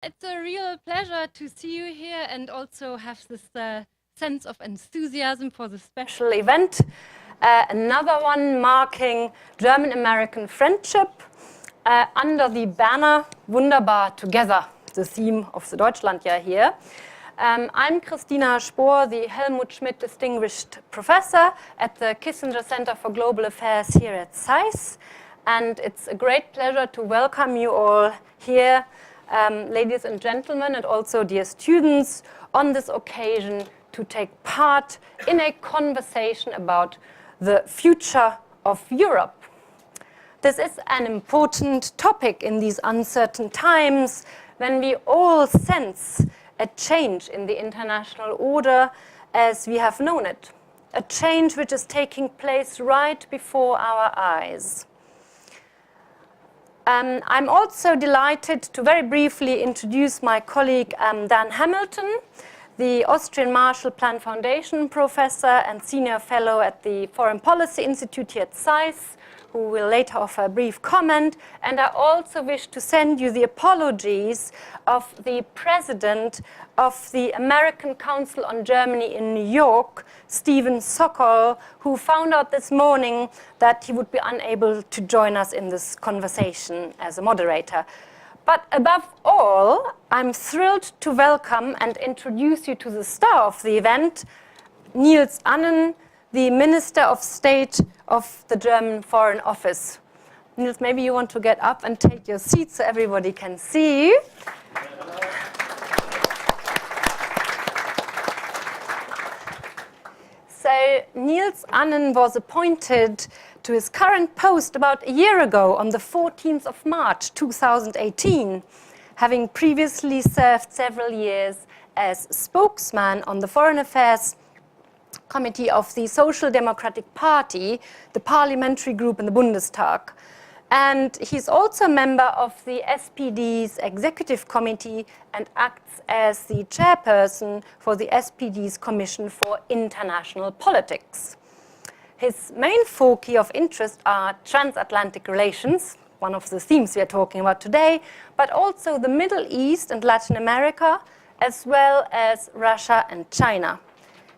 It's a real pleasure to see you here and also have this sense of enthusiasm for the special event. Another one marking German-American friendship under the banner Wunderbar Together, the theme of the Deutschlandjahr here. I'm Kristina Spohr, the Helmut Schmidt Distinguished Professor at the Kissinger Center for Global Affairs here at SAIS. And it's a great pleasure to welcome you all here, ladies and gentlemen, and also dear students, on this occasion to take part in a conversation about the future of Europe. This is an important topic in these uncertain times when we all sense a change in the international order as we have known it, a change which is taking place right before our eyes. I'm also delighted to very briefly introduce my colleague Dan Hamilton, the Austrian Marshall Plan Foundation professor and senior fellow at the Foreign Policy Institute here at SAIS, who will later offer a brief comment. And I also wish to send you the apologies of the president of the American Council on Germany in New York, Stephen Sokol, who found out this morning that he would be unable to join us in this conversation as a moderator. But above all, I'm thrilled to welcome and introduce you to the star of the event, Niels Annen, the Minister of State of the German Foreign Office. Niels, maybe you want to get up and take your seat so everybody can see you. So Niels Annen was appointed to his current post about a year ago on the 14th of March 2018, having previously served several years as spokesman on the Foreign Affairs Committee of the Social Democratic Party, the Parliamentary Group in the Bundestag. And he's also a member of the SPD's Executive Committee and acts as the Chairperson for the SPD's Commission for International Politics. His main foci of interest are transatlantic relations, one of the themes we are talking about today, but also the Middle East and Latin America, as well as Russia and China.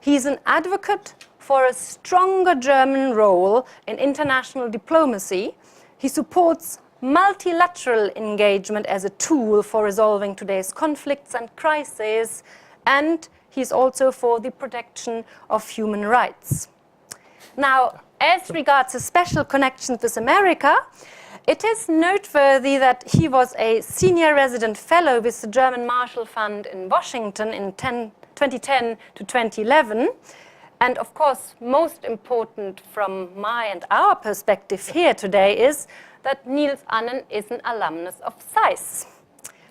He's an advocate for a stronger German role in international diplomacy. He supports multilateral engagement as a tool for resolving today's conflicts and crises, and he's also for the protection of human rights. Now, as regards his special connections with America, it is noteworthy that he was a senior resident fellow with the German Marshall Fund in Washington in 2010 to 2011. And of course, most important from my and our perspective here today is that Niels Annen is an alumnus of SAIS.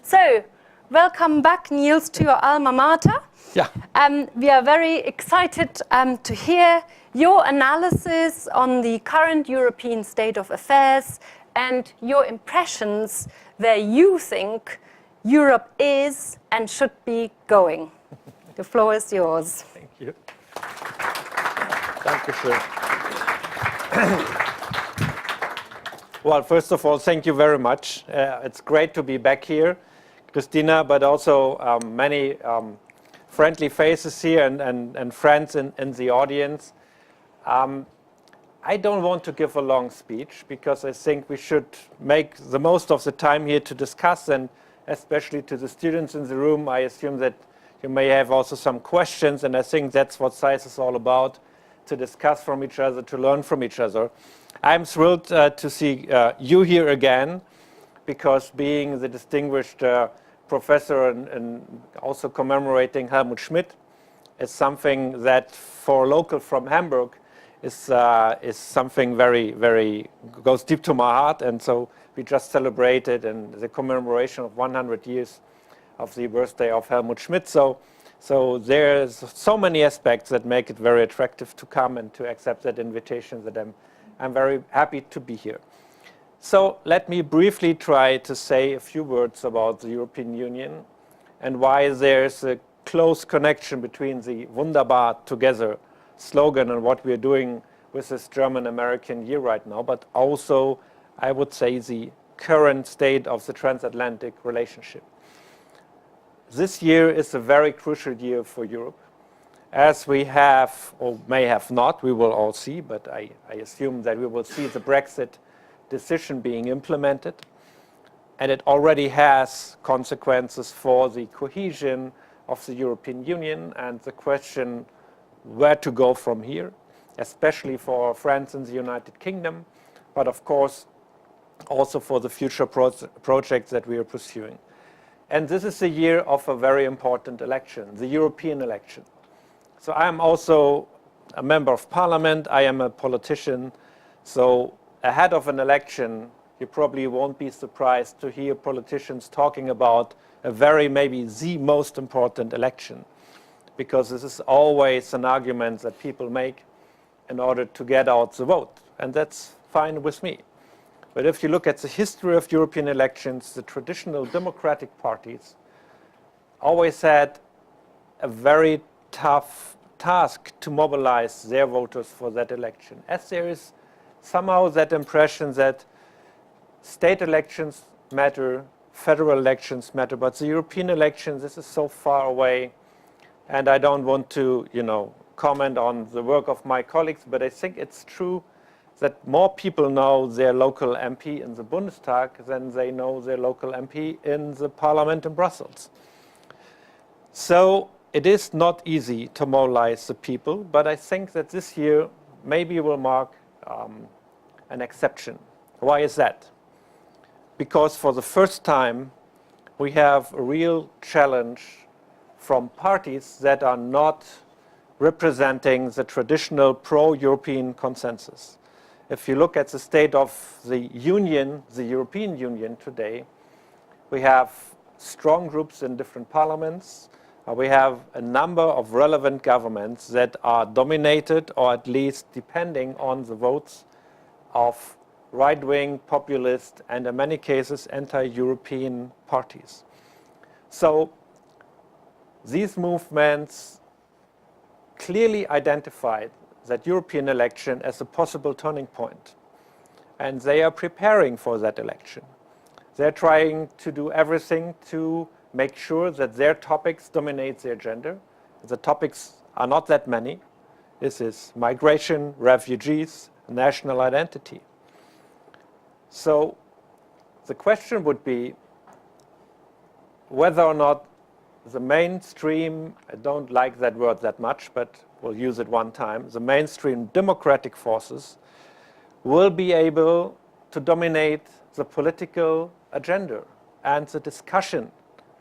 So, welcome back, Niels, to your alma mater. Yeah. We are very excited to hear your analysis on the current European state of affairs and your impressions where you think Europe is and should be going. The floor is yours. Thank you. Dankeschön. Well, first of all, thank you very much. It's great to be back here, Kristina, but also many friendly faces here and friends in the audience. I don't want to give a long speech because I think we should make the most of the time here to discuss, and especially to the students in the room, I assume that you may have also some questions, and I think that's what SAIS is all about, to discuss from each other, to learn from each other. I'm thrilled to see you here again, because being the distinguished professor and also commemorating Helmut Schmidt is something that for a local from Hamburg is something very, very, goes deep to my heart. And so we just celebrated and the commemoration of 100 years of the birthday of Helmut Schmidt. So there's so many aspects that make it very attractive to come and to accept that invitation, that I'm very happy to be here. So let me briefly try to say a few words about the European Union and why there's a close connection between the Wunderbar Together slogan and what we're doing with this German-American year right now, but also, I would say, the current state of the transatlantic relationship. this year is a very crucial year for Europe. As we have, or may have not, we will all see, but I assume that we will see the Brexit decision being implemented. And it already has consequences for the cohesion of the European Union and the question where to go from here, especially for France and the United Kingdom, but of course also for the future projects that we are pursuing. And this is a year of a very important election, the European election. So I am also a member of parliament, I am a politician, so ahead of an election, you probably won't be surprised to hear politicians talking about a very, maybe the most important election, because this is always an argument that people make in order to get out the vote, and that's fine with me. But if you look at the history of European elections, the traditional democratic parties always had a very tough task to mobilize their voters for that election, as there is somehow that impression that state elections matter, federal elections matter, but the European elections, this is so far away, and I don't want to, comment on the work of my colleagues, but I think it's true that more people know their local MP in the Bundestag than they know their local MP in the parliament in Brussels. So it is not easy to mobilize the people, but I think that this year maybe will mark an exception. Why is that? Because for the first time, we have a real challenge from parties that are not representing the traditional pro-European consensus. If you look at the state of the Union, the European Union today, we have strong groups in different parliaments. We have a number of relevant governments that are dominated, or at least depending on the votes of right-wing, populist, and in many cases anti-European parties. So these movements clearly identified that European election as a possible turning point. And they are preparing for that election. They're trying to do everything to make sure that their topics dominate the agenda. The topics are not that many. This is migration, refugees, national identity. So the question would be whether or not the mainstream, I don't like that word that much, but we'll use it one time, the mainstream democratic forces will be able to dominate the political agenda and the discussion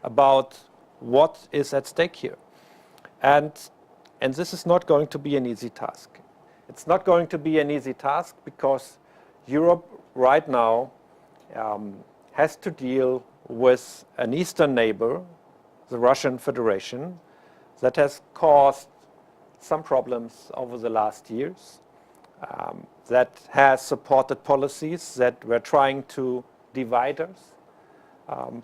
about what is at stake here. And this is not going to be an easy task. It's not going to be an easy task because Europe right now has to deal with an eastern neighbor, the Russian Federation, that has caused some problems over the last years, that has supported policies that were trying to divide us,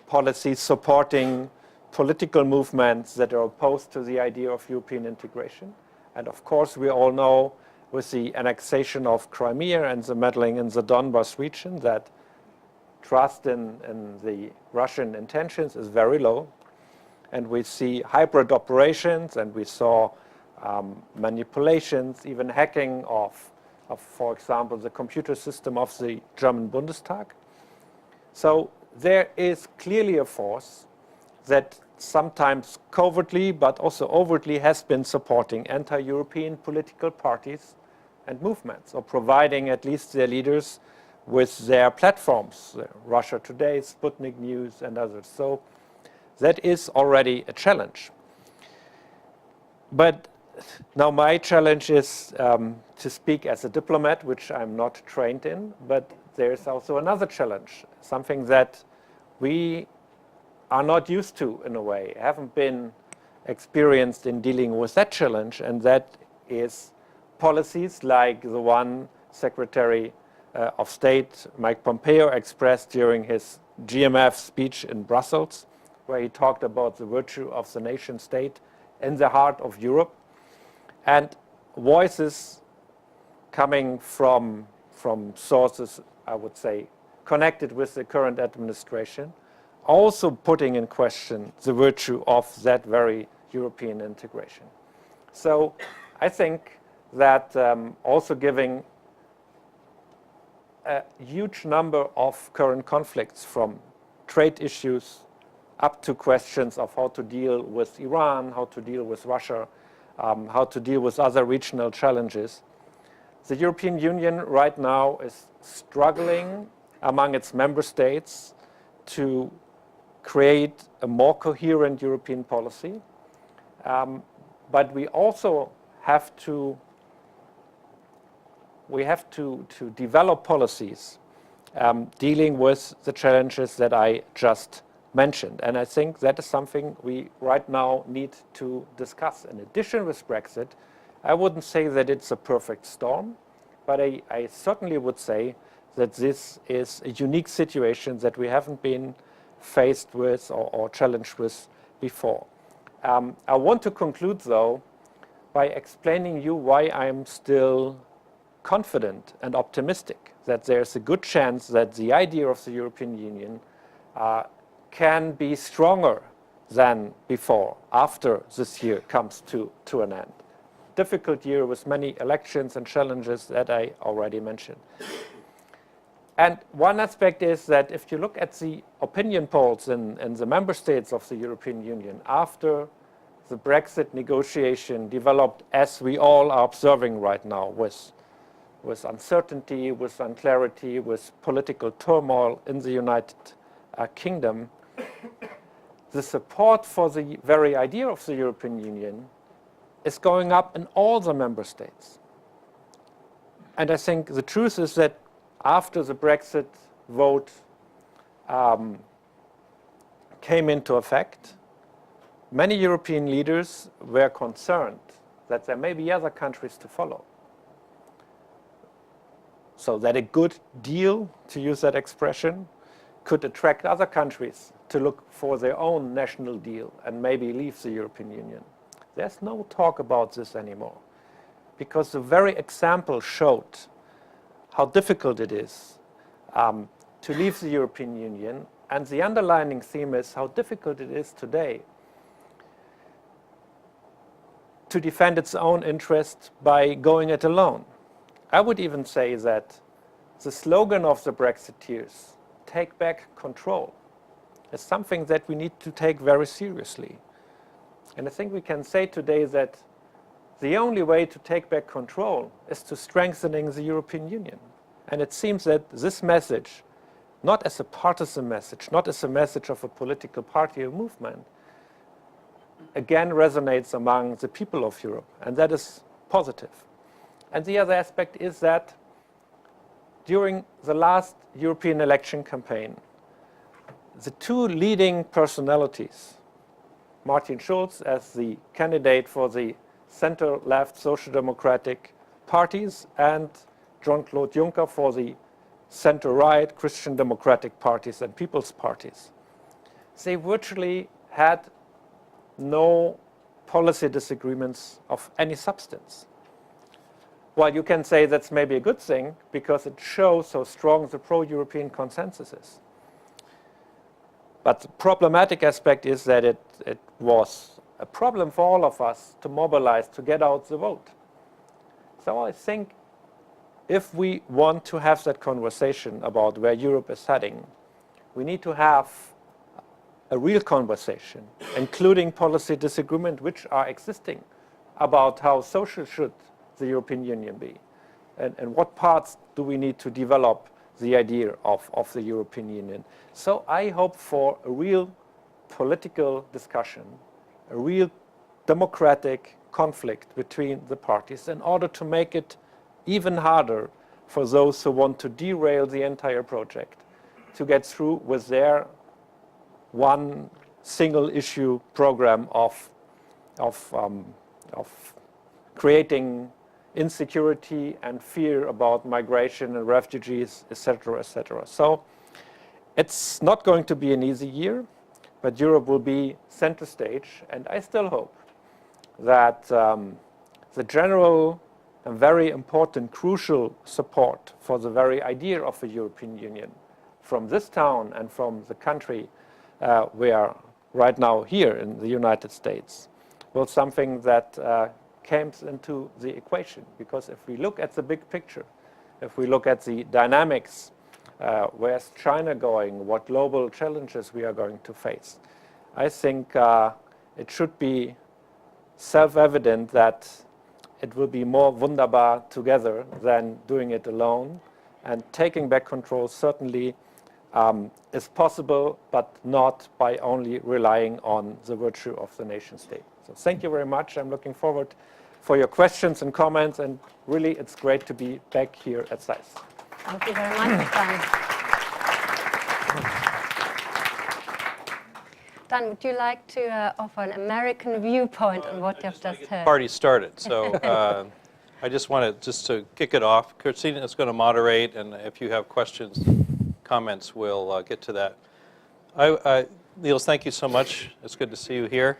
policies supporting political movements that are opposed to the idea of European integration. And of course, we all know with the annexation of Crimea and the meddling in the Donbas region that trust in the Russian intentions is very low. And we see hybrid operations, and we saw manipulations, even hacking of, for example, the computer system of the German Bundestag. So there is clearly a force that sometimes covertly, but also overtly has been supporting anti-European political parties and movements, or providing at least their leaders with their platforms, Russia Today, Sputnik News, and others. So that is already a challenge. But now my challenge is to speak as a diplomat, which I'm not trained in, but there's also another challenge, something that we are not used to in a way, haven't been experienced in dealing with that challenge, and that is policies like the one Secretary of State Mike Pompeo expressed during his GMF speech in Brussels, where he talked about the virtue of the nation state in the heart of Europe. And voices coming from sources, I would say, connected with the current administration, also putting in question the virtue of that very European integration. So I think that also giving a huge number of current conflicts, from trade issues up to questions of how to deal with Iran, how to deal with Russia, how to deal with other regional challenges. The European Union right now is struggling among its member states to create a more coherent European policy. But we also have to develop policies dealing with the challenges that I just mentioned. And I think that is something we right now need to discuss. In addition with Brexit, I wouldn't say that it's a perfect storm, but I certainly would say that this is a unique situation that we haven't been faced with or challenged with before. I want to conclude, though, by explaining you why I'm still confident and optimistic that there's a good chance that the idea of the European Union can be stronger than before after this year comes to an end. Difficult year with many elections and challenges that I already mentioned. And one aspect is that if you look at the opinion polls in the member states of the European Union after the Brexit negotiation developed as we all are observing right now, with uncertainty, with unclarity, with political turmoil in the United Kingdom, the support for the very idea of the European Union is going up in all the member states. And I think the truth is that after the Brexit vote came into effect, many European leaders were concerned that there may be other countries to follow. So that a good deal, to use that expression, could attract other countries to look for their own national deal and maybe leave the European Union. There's no talk about this anymore, because the very example showed how difficult it is to leave the European Union, and the underlying theme is how difficult it is today to defend its own interest by going it alone. I would even say that the slogan of the Brexiteers, "Take back control," is something that we need to take very seriously. And I think we can say today that the only way to take back control is to strengthening the European Union. And it seems that this message, not as a partisan message, not as a message of a political party or movement, again resonates among the people of Europe, and that is positive. And the other aspect is that during the last European election campaign, the two leading personalities, Martin Schulz as the candidate for the center-left social democratic parties and Jean-Claude Juncker for the center-right Christian democratic parties and people's parties, they virtually had no policy disagreements of any substance. Well, you can say that's maybe a good thing because it shows how strong the pro-European consensus is. But the problematic aspect is that it was a problem for all of us to mobilize, to get out the vote. So I think if we want to have that conversation about where Europe is heading, we need to have a real conversation, including policy disagreement, which are existing, about how social should the European Union be, and what parts do we need to develop the idea of the European Union. So I hope for a real political discussion, a real democratic conflict between the parties in order to make it even harder for those who want to derail the entire project to get through with their one single issue program of creating insecurity and fear about migration and refugees, etc., etc. So it's not going to be an easy year, but Europe will be center stage, and I still hope that the general and very important, crucial support for the very idea of the European Union from this town and from the country we are right now here in the United States, was something that came into the equation. Because if we look at the big picture, if we look at the dynamics, where's China going, what global challenges we are going to face, I think it should be self-evident that it will be more wunderbar together than doing it alone. And taking back control certainly is possible, but not by only relying on the virtue of the nation state. So thank you very much. I'm looking forward for your questions and comments, and really it's great to be back here at SAIS. Thank you very much, Dan. Dan, would you like to offer an American viewpoint on what you've just heard? Party started, so I just wanted to kick it off. Kristina is going to moderate, and if you have questions, comments, we'll get to that. Niels, thank you so much. It's good to see you here.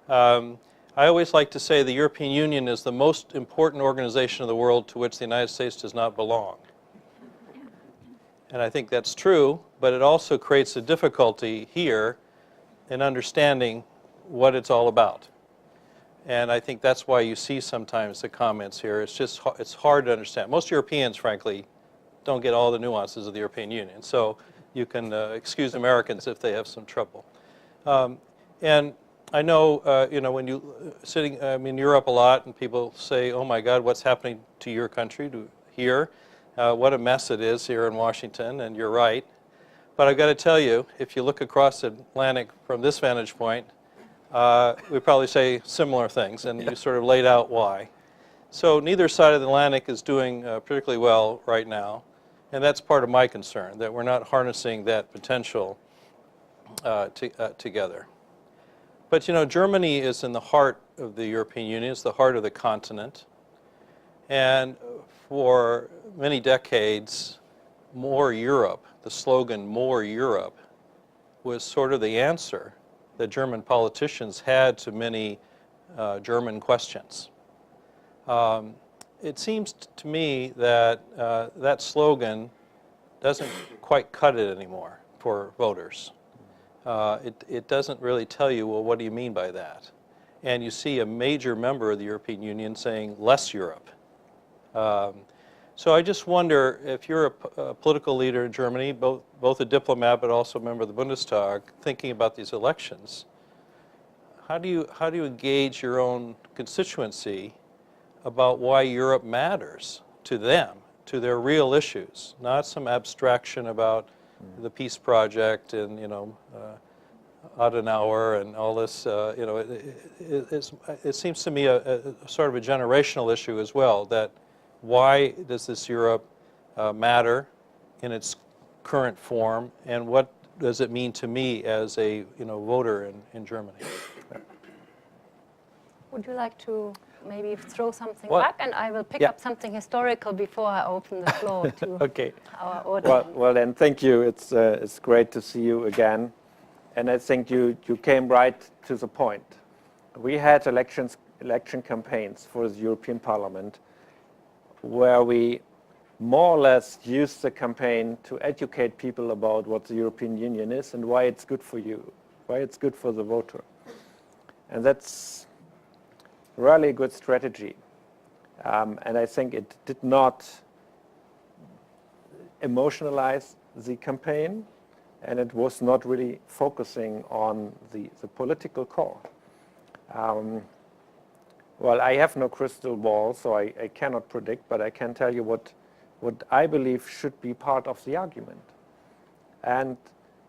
I always like to say the European Union is the most important organization in the world to which the United States does not belong. And I think that's true, but it also creates a difficulty here in understanding what it's all about. And I think that's why you see sometimes the comments here. It's hard to understand. Most Europeans, frankly, don't get all the nuances of the European Union. So you can excuse Americans if they have some trouble. And I know, when you sitting in Europe a lot, and people say, "Oh my God, what's happening to your country, to here? What a mess it is here in Washington." And you're right. But I've got to tell you, if you look across the Atlantic from this vantage point, we probably say similar things, and you sort of laid out why. So neither side of the Atlantic is doing particularly well right now, and that's part of my concern, that we're not harnessing that potential together. But Germany is in the heart of the European Union, it's the heart of the continent, and for many decades, more Europe, the slogan "More Europe," was sort of the answer that German politicians had to many German questions. It seems to me that that slogan doesn't quite cut it anymore for voters. It doesn't really tell you, well, what do you mean by that? And you see a major member of the European Union saying less Europe. So I just wonder if you're a political leader in Germany, both a diplomat but also a member of the Bundestag, thinking about these elections, how do you engage your own constituency about why Europe matters to them, to their real issues, not some abstraction about the peace project and Adenauer and all this. It seems to me a sort of a generational issue as well. That why does this Europe matter in its current form, and what does it mean to me as a voter in Germany? Would you like to maybe throw something back, and I will pick up something historical before I open the floor to our audience. Well, then, thank you. It's great to see you again. And I think you came right to the point. We had election campaigns for the European Parliament where we more or less used the campaign to educate people about what the European Union is and why it's good for you, why it's good for the voter. And that's really a good strategy. And I think it did not emotionalize the campaign, and it was not really focusing on the political core. Well, I have no crystal ball, so I cannot predict, but I can tell you what I believe should be part of the argument. And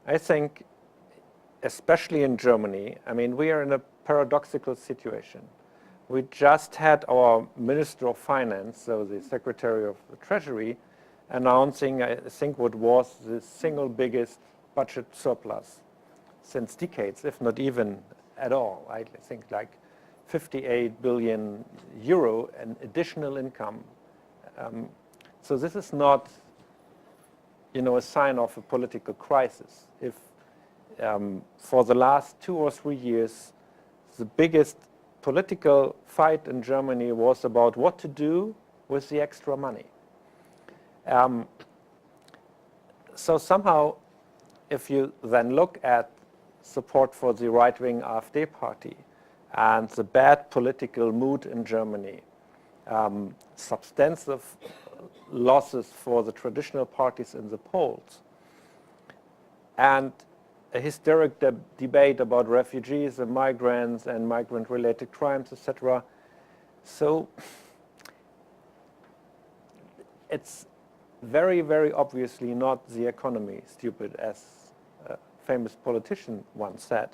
I think, especially in Germany, we are in a paradoxical situation. We just had our Minister of Finance, so the Secretary of the Treasury, announcing, I think, what was the single biggest budget surplus since decades, if not even at all. I think like 58 billion euro in additional income. So this is not, a sign of a political crisis. If for the last 2 or 3 years, the biggest political fight in Germany was about what to do with the extra money. So somehow, if you then look at support for the right-wing AfD party and the bad political mood in Germany, substantive losses for the traditional parties in the polls, and a hysteric debate about refugees and migrants and migrant-related crimes, etc. So it's very, very obviously not the economy, stupid, as a famous politician once said.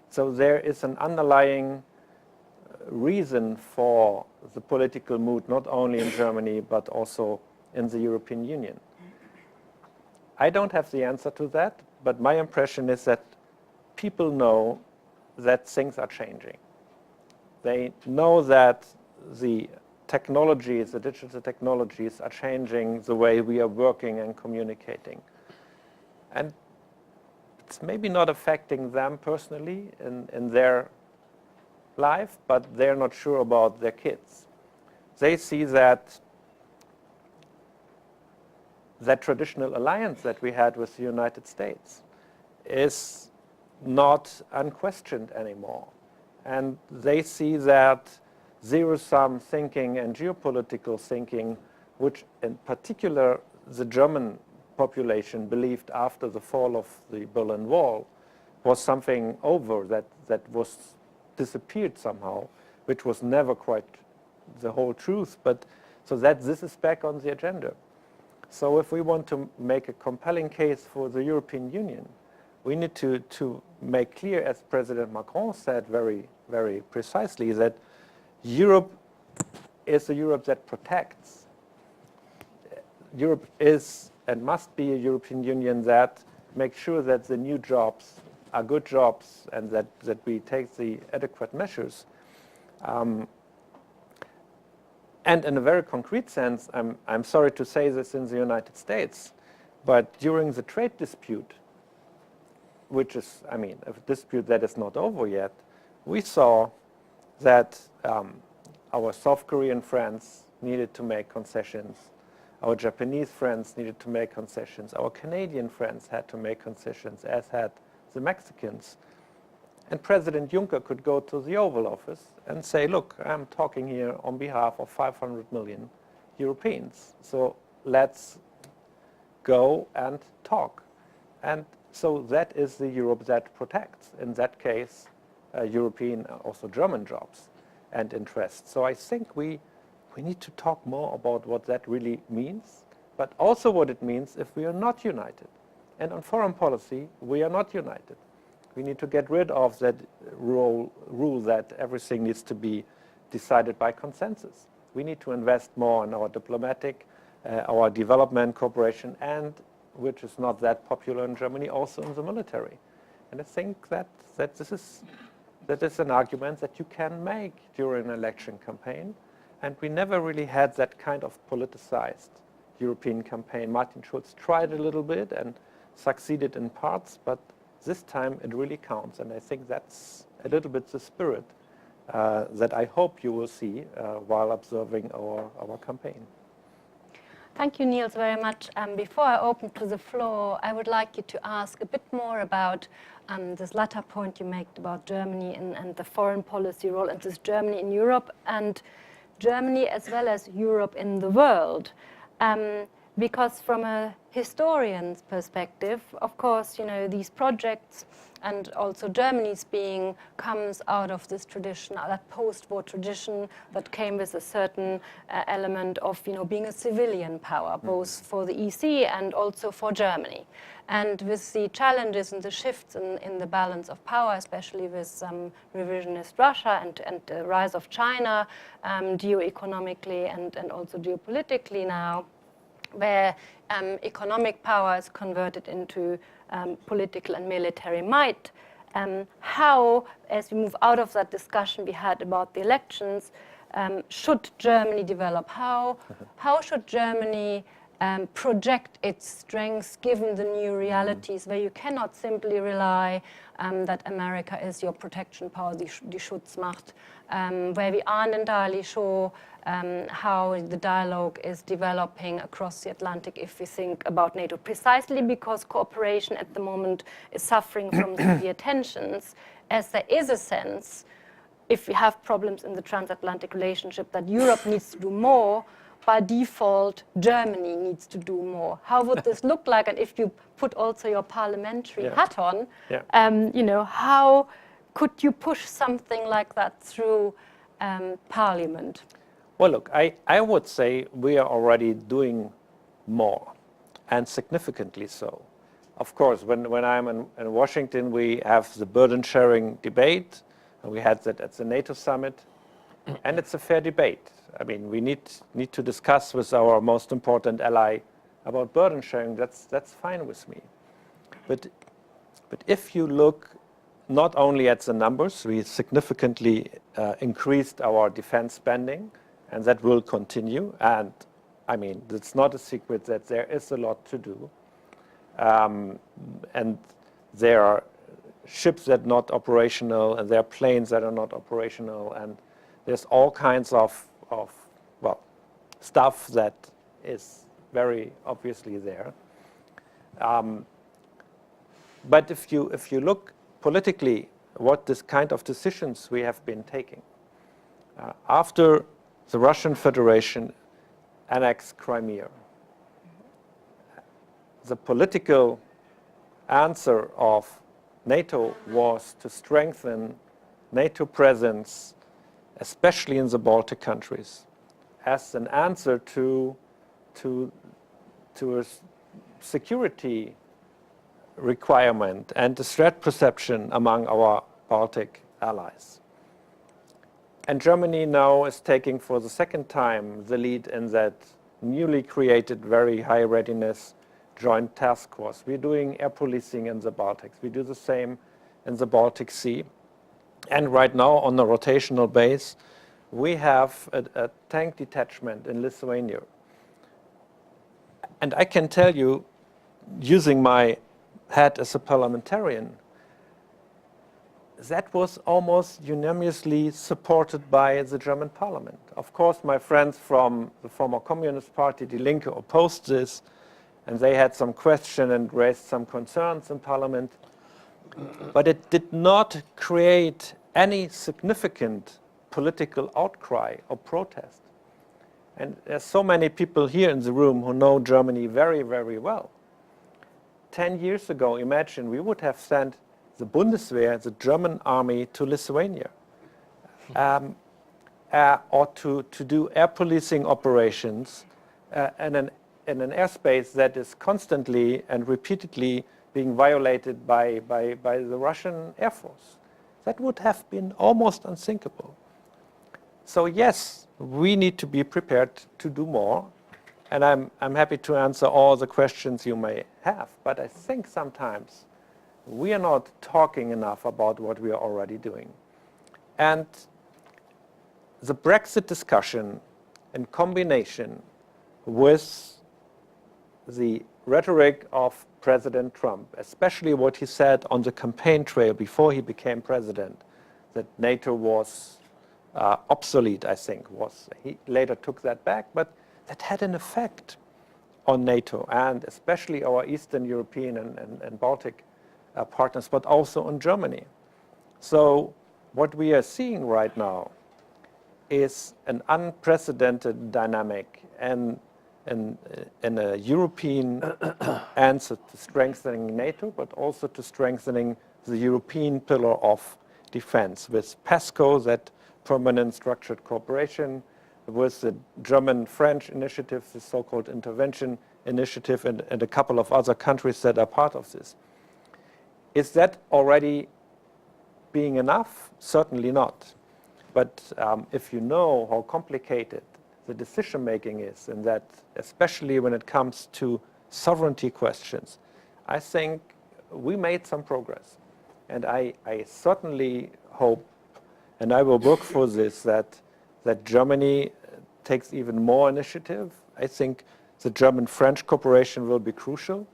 So there is an underlying reason for the political mood, not only in Germany, but also in the European Union. I don't have the answer to that, but my impression is that people know that things are changing. They know that the technologies, the digital technologies, are changing the way we are working and communicating. And it's maybe not affecting them personally in their life, but they're not sure about their kids. They see that traditional alliance that we had with the United States is not unquestioned anymore. And they see that zero-sum thinking and geopolitical thinking, which in particular the German population believed after the fall of the Berlin Wall, was something over, that was disappeared somehow, which was never quite the whole truth, but so that this is back on the agenda. So if we want to make a compelling case for the European Union, we need to make clear, as President Macron said very, very precisely, that Europe is a Europe that protects. Europe is and must be a European Union that makes sure that the new jobs are good jobs and that we take the adequate measures. And in a very concrete sense, I'm sorry to say this in the United States, but during the trade dispute, which is, I mean, a dispute that is not over yet, we saw that our South Korean friends needed to make concessions. Our Japanese friends needed to make concessions. Our Canadian friends had to make concessions, as had the Mexicans. And President Juncker could go to the Oval Office and say, look, I'm talking here on behalf of 500 million Europeans. So let's go and talk. And so that is the Europe that protects, in that case, European, also German jobs and interests. So I think we need to talk more about what that really means, but also what it means if we are not united. And on foreign policy, we are not united. We need to get rid of that rule that everything needs to be decided by consensus. We need to invest more in our diplomatic, our development cooperation, and, which is not that popular in Germany, also in the military. And I think that is an argument that you can make during an election campaign. And we never really had that kind of politicized European campaign. Martin Schulz tried a little bit and succeeded in parts, but this time it really counts. And I think that's a little bit the spirit that I hope you will see while observing our campaign. Thank you, Niels, very much. Before I open to the floor, I would like you to ask a bit more about this latter point you made about Germany and the foreign policy role, and this Germany in Europe and Germany as well as Europe in the world. Because from a historian's perspective, of course, you know, these projects and also Germany's being comes out of this tradition, that post-war tradition that came with a certain element of, you know, being a civilian power, both for the EC and also for Germany. And with the challenges and the shifts in the balance of power, especially with revisionist Russia and the rise of China, geoeconomically and also geopolitically now, where economic power is converted into political and military might. How, as we move out of that discussion we had about the elections, should Germany develop? How should Germany project its strengths given the new realities where you cannot simply rely that America is your protection power, die Schutzmacht, where we aren't entirely sure how the dialogue is developing across the Atlantic if we think about NATO, precisely because cooperation at the moment is suffering from severe tensions, as there is a sense, if we have problems in the transatlantic relationship, that Europe needs to do more. By default, Germany needs to do more. How would this look like? And if you put also your parliamentary hat on, how could you push something like that through Parliament? Well, look, I would say we are already doing more, and significantly so. Of course, when I'm in Washington, we have the burden-sharing debate. We had that at the NATO summit, and it's a fair debate. I mean, we need to discuss with our most important ally about burden sharing. That's fine with me. But if you look not only at the numbers, we significantly increased our defense spending, and that will continue. And I mean, it's not a secret that there is a lot to do. And there are ships that are not operational, and there are planes that are not operational, and there's all kinds of stuff that is very obviously there. But if you look politically, what this kind of decisions we have been taking after the Russian Federation annexed Crimea, the political answer of NATO was to strengthen NATO presence, especially in the Baltic countries, as an answer to a security requirement and the threat perception among our Baltic allies. And Germany now is taking for the second time the lead in that newly created very high readiness joint task force. We're doing air policing in the Baltics. We do the same in the Baltic Sea. And right now, on a rotational base, we have a tank detachment in Lithuania. And I can tell you, using my hat as a parliamentarian, that was almost unanimously supported by the German parliament. Of course, my friends from the former Communist Party, Die Linke, opposed this, and they had some question and raised some concerns in parliament. But it did not create any significant political outcry or protest. And there's so many people here in the room who know Germany very, very well. 10 years ago, imagine, we would have sent the Bundeswehr, the German army, to Lithuania, or to do air policing operations in an airspace that is constantly and repeatedly being violated by the Russian Air Force. That would have been almost unthinkable. So yes, we need to be prepared to do more, and I'm happy to answer all the questions you may have, but I think sometimes we are not talking enough about what we are already doing. And the Brexit discussion in combination with the rhetoric of President Trump, especially what he said on the campaign trail before he became president, that NATO was obsolete, I think. He later took that back, but that had an effect on NATO and especially our Eastern European and Baltic partners, but also on Germany. So what we are seeing right now is an unprecedented dynamic and in a European answer to strengthening NATO, but also to strengthening the European pillar of defense with PESCO, that permanent structured cooperation, with the German-French initiative, the so-called intervention initiative, and a couple of other countries that are part of this. Is that already being enough? Certainly not. But if you know how complicated the decision-making is, and that especially when it comes to sovereignty questions, I think we made some progress. And I certainly hope, and I will work for this, that Germany takes even more initiative. I think the German-French cooperation will be crucial.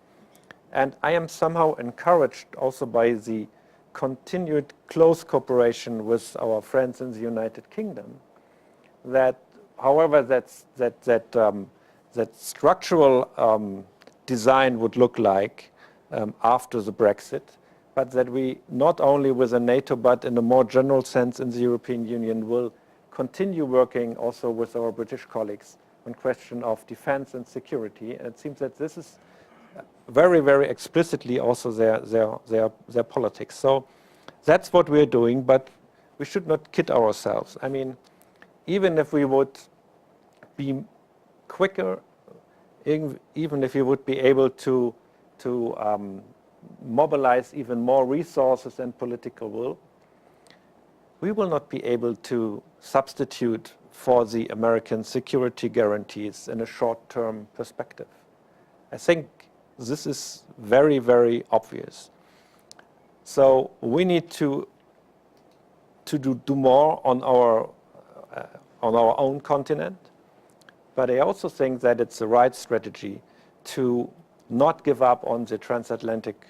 And I am somehow encouraged also by the continued close cooperation with our friends in the United Kingdom, that however that structural design would look like after the Brexit, but that we not only with the NATO but in a more general sense in the European Union will continue working also with our British colleagues on question of defense and security. And it seems that this is very, very explicitly also their politics. So that's what we're doing, but we should not kid ourselves. I mean, even if we would be quicker, even if we would be able to mobilize even more resources and political will, we will not be able to substitute for the American security guarantees in a short-term perspective. I think this is very, very obvious. So we need to do more on our own continent, but I also think that it's the right strategy to not give up on the transatlantic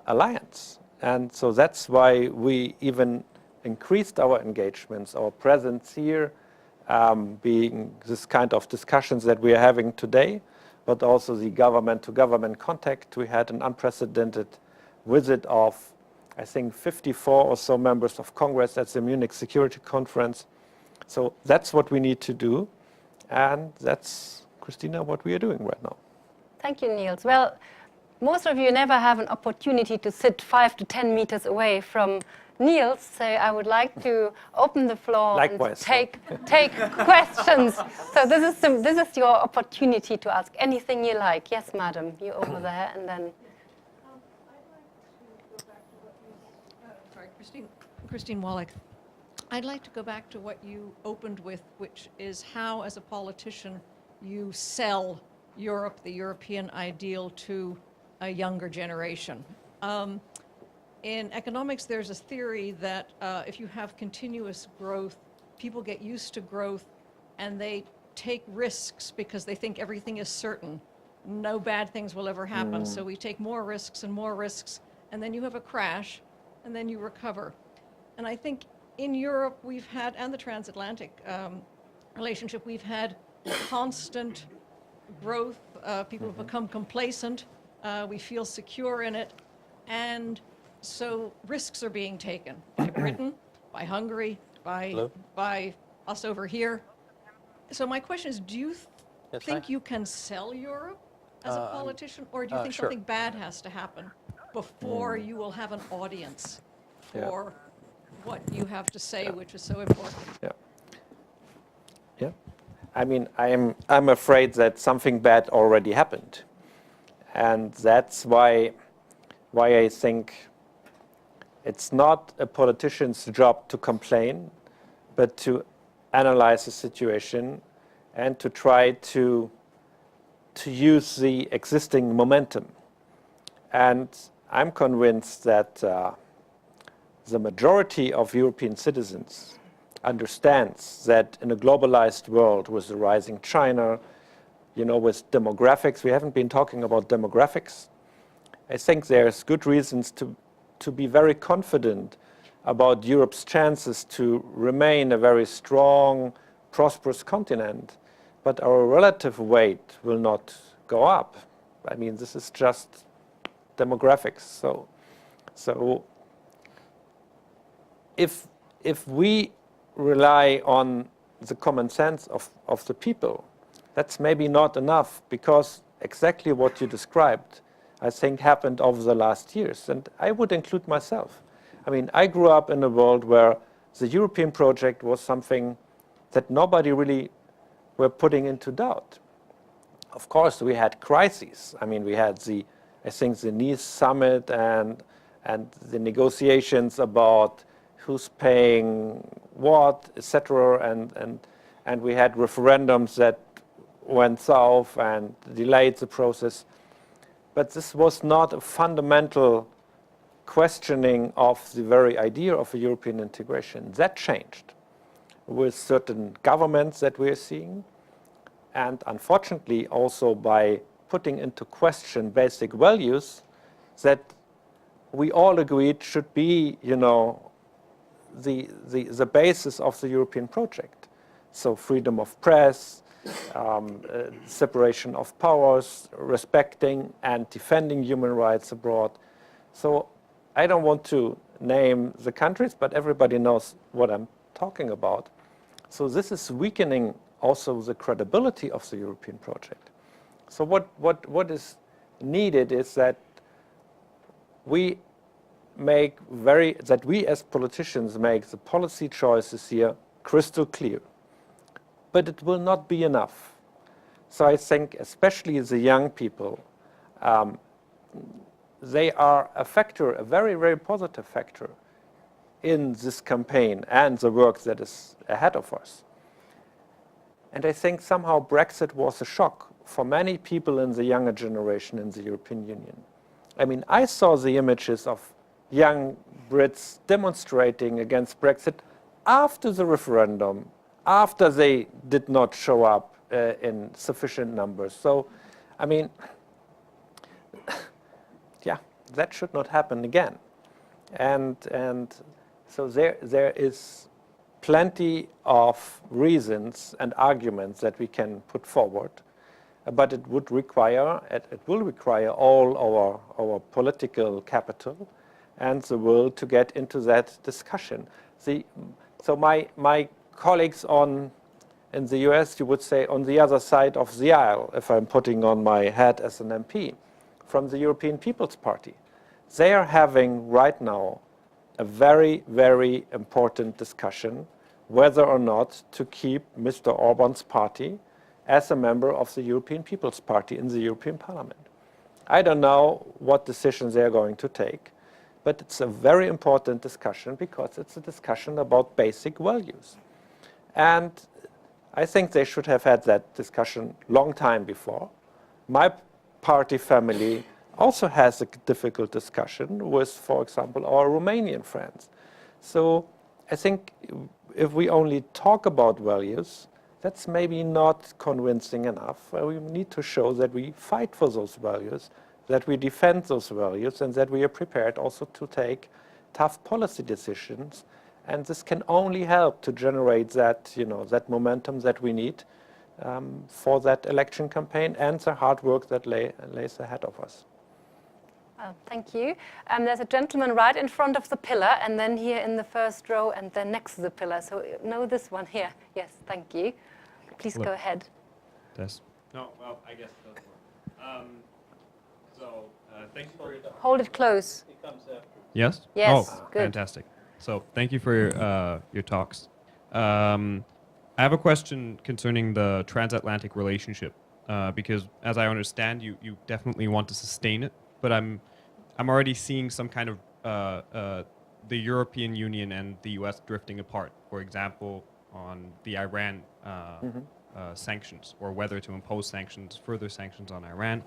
alliance. And so that's why we even increased our engagements, our presence here, being this kind of discussions that we are having today, but also the government-to-government contact. We had an unprecedented visit of, I think, 54 or so members of Congress at the Munich Security Conference. So that's what we need to do. And that's, Kristina, what we are doing right now. Thank you, Niels. Well, most of you never have an opportunity to sit 5 to 10 meters away from Niels, so I would like to open the floor Likewise. and take questions. So this is your opportunity to ask anything you like. Yes, madam, you over there, and then. Christine Wallach. I'd like to go back to what you opened with, which is how, as a politician, you sell Europe, the European ideal, to a younger generation. In economics, there's a theory that if you have continuous growth, people get used to growth and they take risks because they think everything is certain. No bad things will ever happen. So we take more risks, and then you have a crash, and then you recover. And I think in Europe, we've had, and the transatlantic relationship, we've had constant growth. People have become complacent. We feel secure in it. And so risks are being taken by Britain, by Hungary, by us over here. So my question is, do you think you can sell Europe as a politician, or do you think something bad has to happen before you will have an audience for what you have to say, which is so important? Yeah. I mean, I'm afraid that something bad already happened. And that's why I think it's not a politician's job to complain, but to analyze the situation and to try to use the existing momentum. And I'm convinced that the majority of European citizens understands that in a globalized world with the rising China, with demographics, we haven't been talking about demographics. I think there's good reasons to be very confident about Europe's chances to remain a very strong, prosperous continent, but our relative weight will not go up. I mean, this is just demographics. So if we rely on the common sense of the people, that's maybe not enough, because exactly what you described, I think, happened over the last years. And I would include myself. I mean, I grew up in a world where the European project was something that nobody really were putting into doubt. Of course, we had crises. I mean, we had the Nice summit and the negotiations about who's paying what, etc. And we had referendums that went south and delayed the process. But this was not a fundamental questioning of the very idea of a European integration. That changed with certain governments that we are seeing, and unfortunately also by putting into question basic values that we all agreed should be, the basis of the European project. So freedom of press, separation of powers, respecting and defending human rights abroad. So I don't want to name the countries, but everybody knows what I'm talking about. So this is weakening also the credibility of the European project. So what is needed is that we as politicians make the policy choices here crystal clear. But it will not be enough. So I think especially the young people, they are a factor, a very, very positive factor in this campaign and the work that is ahead of us. And I think somehow Brexit was a shock for many people in the younger generation in the European Union. I mean, I saw the images of young Brits demonstrating against Brexit after the referendum, after they did not show up in sufficient numbers. So, I mean, yeah, that should not happen again. And so there is plenty of reasons and arguments that we can put forward, but it will require all our political capital and the will to get into that discussion. So my colleagues in the US, you would say, on the other side of the aisle, if I'm putting on my hat as an MP, from the European People's Party, they are having right now a very, very important discussion whether or not to keep Mr. Orban's party as a member of the European People's Party in the European Parliament. I don't know what decisions they are going to take, but it's a very important discussion because it's a discussion about basic values. And I think they should have had that discussion long time before. My party family also has a difficult discussion with, for example, our Romanian friends. So I think if we only talk about values, that's maybe not convincing enough. We need to show that we fight for those values, that we defend those values, and that we are prepared also to take tough policy decisions. And this can only help to generate that, that momentum that we need for that election campaign and the hard work that lays ahead of us. Thank you. There's a gentleman right in front of the pillar, and then here in the first row, and then next to the pillar. So no, this one here. Yes, thank you. Please Hello. Go ahead. Yes. No, well, I guess it doesn't work. Thank you for your talk. Hold it close. It comes after. Yes? Yes. Oh, good. Fantastic. So thank you for your talks. I have a question concerning the transatlantic relationship, because as I understand, you definitely want to sustain it, but I'm already seeing some kind of the European Union and the US drifting apart. For example, on the Iran sanctions, or whether to impose sanctions, further sanctions on Iran.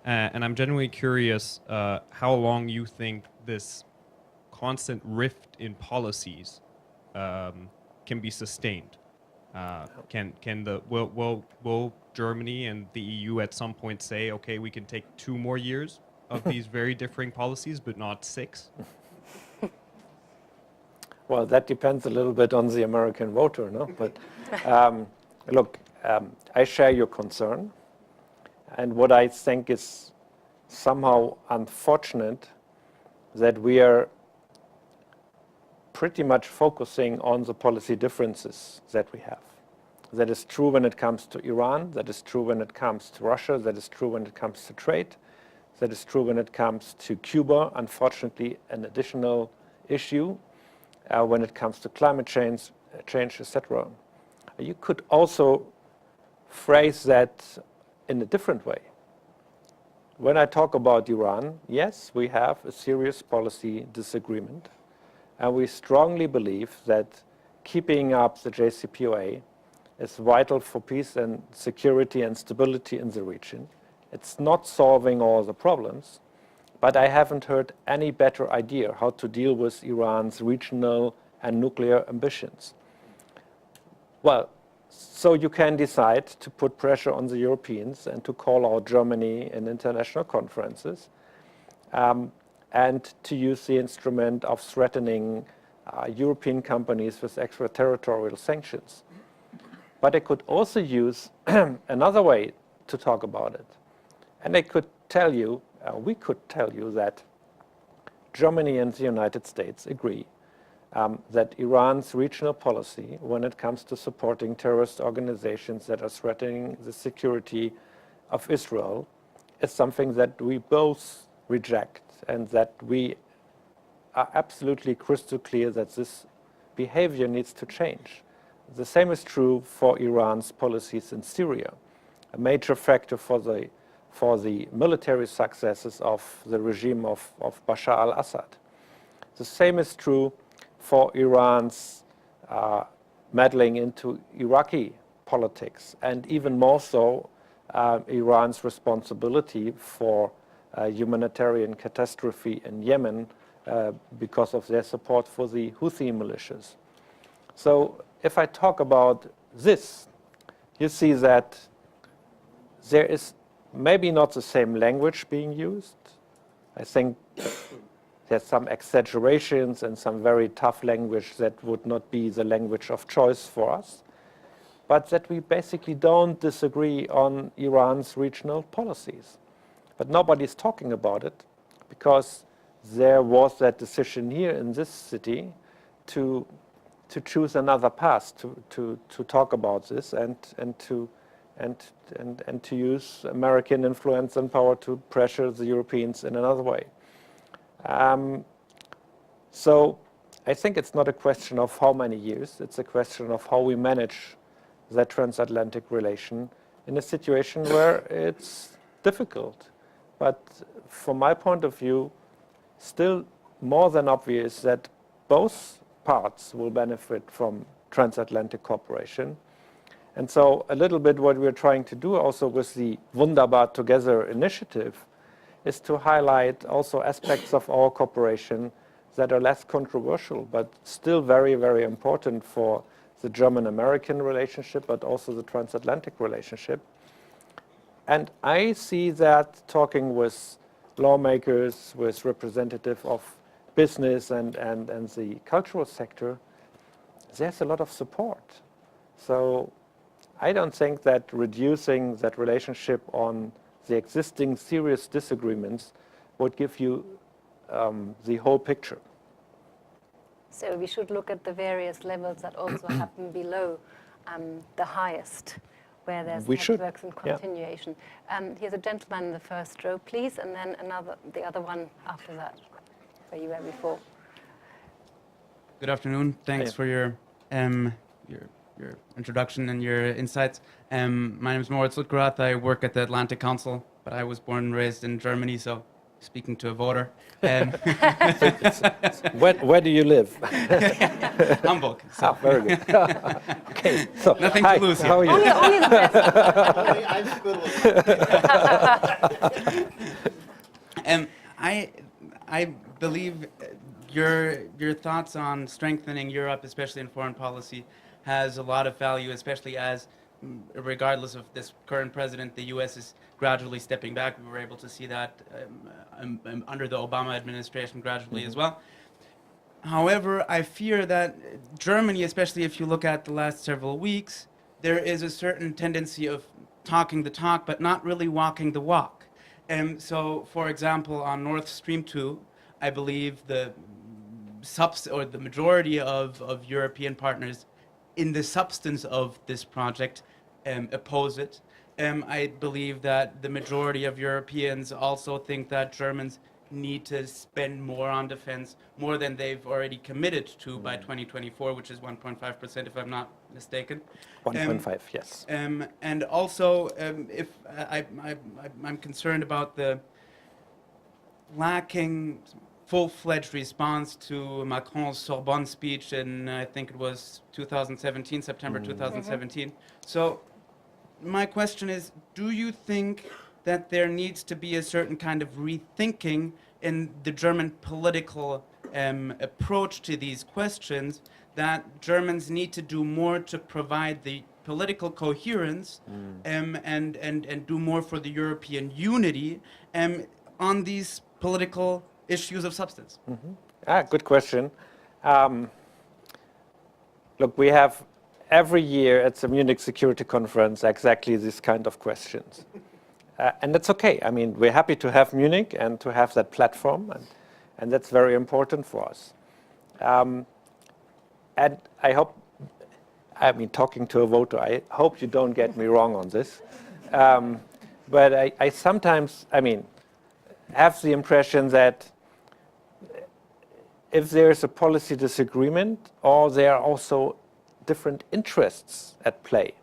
And I'm genuinely curious how long you think this constant rift in policies can be sustained. Will Germany and the EU at some point say, okay, we can take 2 more years of these very differing policies, but not 6? Well, that depends a little bit on the American voter, no? But look, I share your concern. And what I think is somehow unfortunate that we are pretty much focusing on the policy differences that we have. That is true when it comes to Iran, that is true when it comes to Russia, that is true when it comes to trade, that is true when it comes to Cuba, unfortunately an additional issue when it comes to climate change, etc. You could also phrase that in a different way. When I talk about Iran, yes, we have a serious policy disagreement, and we strongly believe that keeping up the JCPOA is vital for peace and security and stability in the region. It's not solving all the problems, but I haven't heard any better idea how to deal with Iran's regional and nuclear ambitions. Well, so you can decide to put pressure on the Europeans and to call out Germany in international conferences. and to use the instrument of threatening European companies with extraterritorial sanctions. But they could also use another way to talk about it. And they could tell you, we could tell you that Germany and the United States agree that Iran's regional policy, when it comes to supporting terrorist organizations that are threatening the security of Israel, is something that we both reject, and that we are absolutely crystal clear that this behavior needs to change. The same is true for Iran's policies in Syria, a major factor for the military successes of the regime of Bashar al-Assad. The same is true for Iran's meddling into Iraqi politics, and even more so Iran's responsibility for humanitarian catastrophe in Yemen because of their support for the Houthi militias. So if I talk about this, you see that there is maybe not the same language being used. I think there's some exaggerations and some very tough language that would not be the language of choice for us, but that we basically don't disagree on Iran's regional policies. But nobody's talking about it because there was that decision here in this city to choose another path, to talk about this and to use American influence and power to pressure the Europeans in another way. So I think it's not a question of how many years, it's a question of how we manage that transatlantic relation in a situation where it's difficult. But from my point of view, still more than obvious that both parts will benefit from transatlantic cooperation. And so a little bit what we're trying to do also with the Wunderbar Together initiative is to highlight also aspects of our cooperation that are less controversial, but still very, very important for the German-American relationship, but also the transatlantic relationship. And I see that talking with lawmakers, with representatives of business and the cultural sector, there's a lot of support. So I don't think that reducing that relationship on the existing serious disagreements would give you the whole picture. So we should look at the various levels that also happen below the highest, where there's networks and continuation. Here's a gentleman in the first row, please, and then the other one after that, where you were before. Good afternoon. Thanks for your introduction and your insights. My name is Moritz Lutgerath. I work at the Atlantic Council, but I was born and raised in Germany, so speaking to a voter. Where do you live? Hamburg. So. Very good. Okay, so nothing to lose here. How are you? Only the best. I believe your thoughts on strengthening Europe, especially in foreign policy, has a lot of value, especially as, regardless of this current president, the U.S. is gradually stepping back. We were able to see that under the Obama administration gradually as well. However, I fear that Germany, especially if you look at the last several weeks, there is a certain tendency of talking the talk, but not really walking the walk. So, for example, on Nord Stream 2, I believe the majority of European partners in the substance of this project oppose it. I believe that the majority of Europeans also think that Germans need to spend more on defense, more than they've already committed to by 2024, which is 1.5%, if I'm not mistaken. 1.5, yes. And also, if I'm concerned about the lacking full-fledged response to Macron's Sorbonne speech in, I think it was 2017, September 2017. So my question is, do you think that there needs to be a certain kind of rethinking in the German political approach to these questions, that Germans need to do more to provide the political coherence and do more for the European unity on these political issues of substance? Good question. Look, we have every year at the Munich Security Conference exactly these kind of questions. And that's okay. I mean, we're happy to have Munich and to have that platform, and that's very important for us. And I hope, I mean, talking to a voter, I hope you don't get me wrong on this. But I sometimes, I mean, have the impression that if there is a policy disagreement or there are also different interests at play.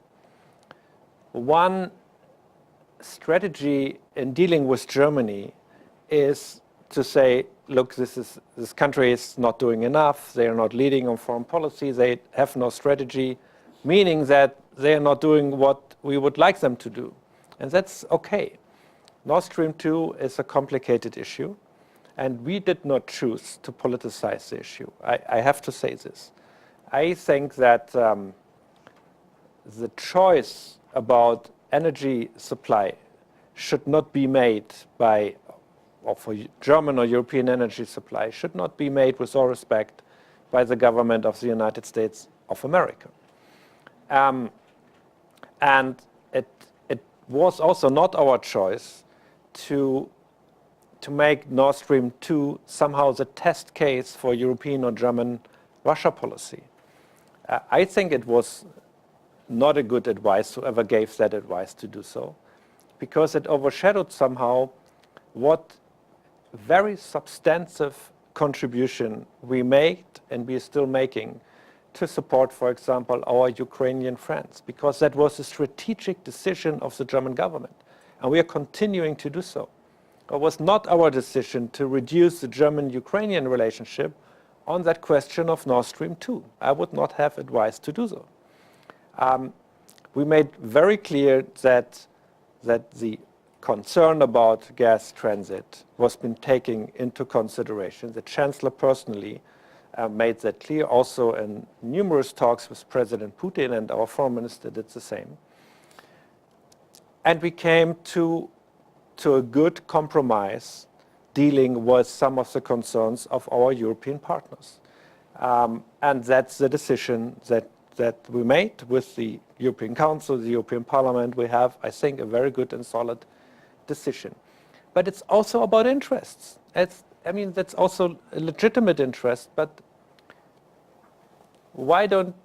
One strategy in dealing with Germany is to say, look, this country is not doing enough, they are not leading on foreign policy, they have no strategy, meaning that they are not doing what we would like them to do. And that's okay. Nord Stream 2 is a complicated issue, and we did not choose to politicize the issue. I have to say this. I think that the choice about energy supply should not be made by, or for German or European energy supply, should not be made with all respect by the government of the United States of America. And it was also not our choice to make Nord Stream 2 somehow the test case for European or German Russia policy. I think it was not a good advice, whoever gave that advice, to do so, because it overshadowed somehow what very substantive contribution we made and we are still making to support, for example, our Ukrainian friends, because that was a strategic decision of the German government, and we are continuing to do so. It was not our decision to reduce the German-Ukrainian relationship on that question of Nord Stream 2. I would not have advised to do so. We made very clear that the concern about gas transit was been taken into consideration. The Chancellor personally made that clear, also in numerous talks with President Putin, and our Foreign Minister did the same. And we came to a good compromise dealing with some of the concerns of our European partners. And that's the decision that we made with the European Council, the European Parliament. We have, I think, a very good and solid decision. But it's also about interests. I mean, that's also a legitimate interest, but why don't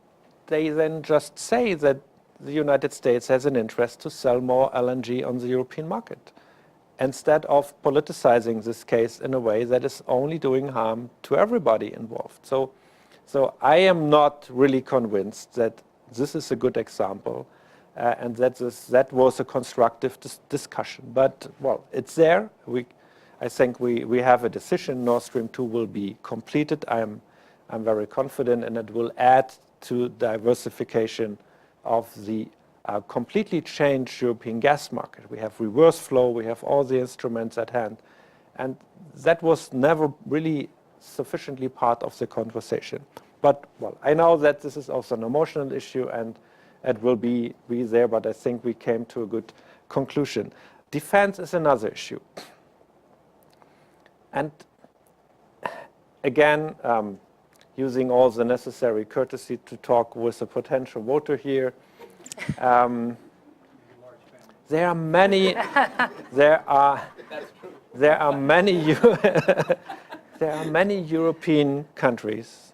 they then just say that the United States has an interest to sell more LNG on the European market, instead of politicizing this case in a way that is only doing harm to everybody involved? So I am not really convinced that this is a good example and that was a constructive discussion. But, well, it's there. I think we have a decision. Nord Stream 2 will be completed. I'm very confident, and it will add to diversification of the completely changed European gas market. We have reverse flow, we have all the instruments at hand, and that was never really sufficiently part of the conversation. But, well, I know that this is also an emotional issue, and it will be there, but I think we came to a good conclusion. Defense is another issue. And again, using all the necessary courtesy to talk with a potential voter here, there are many European countries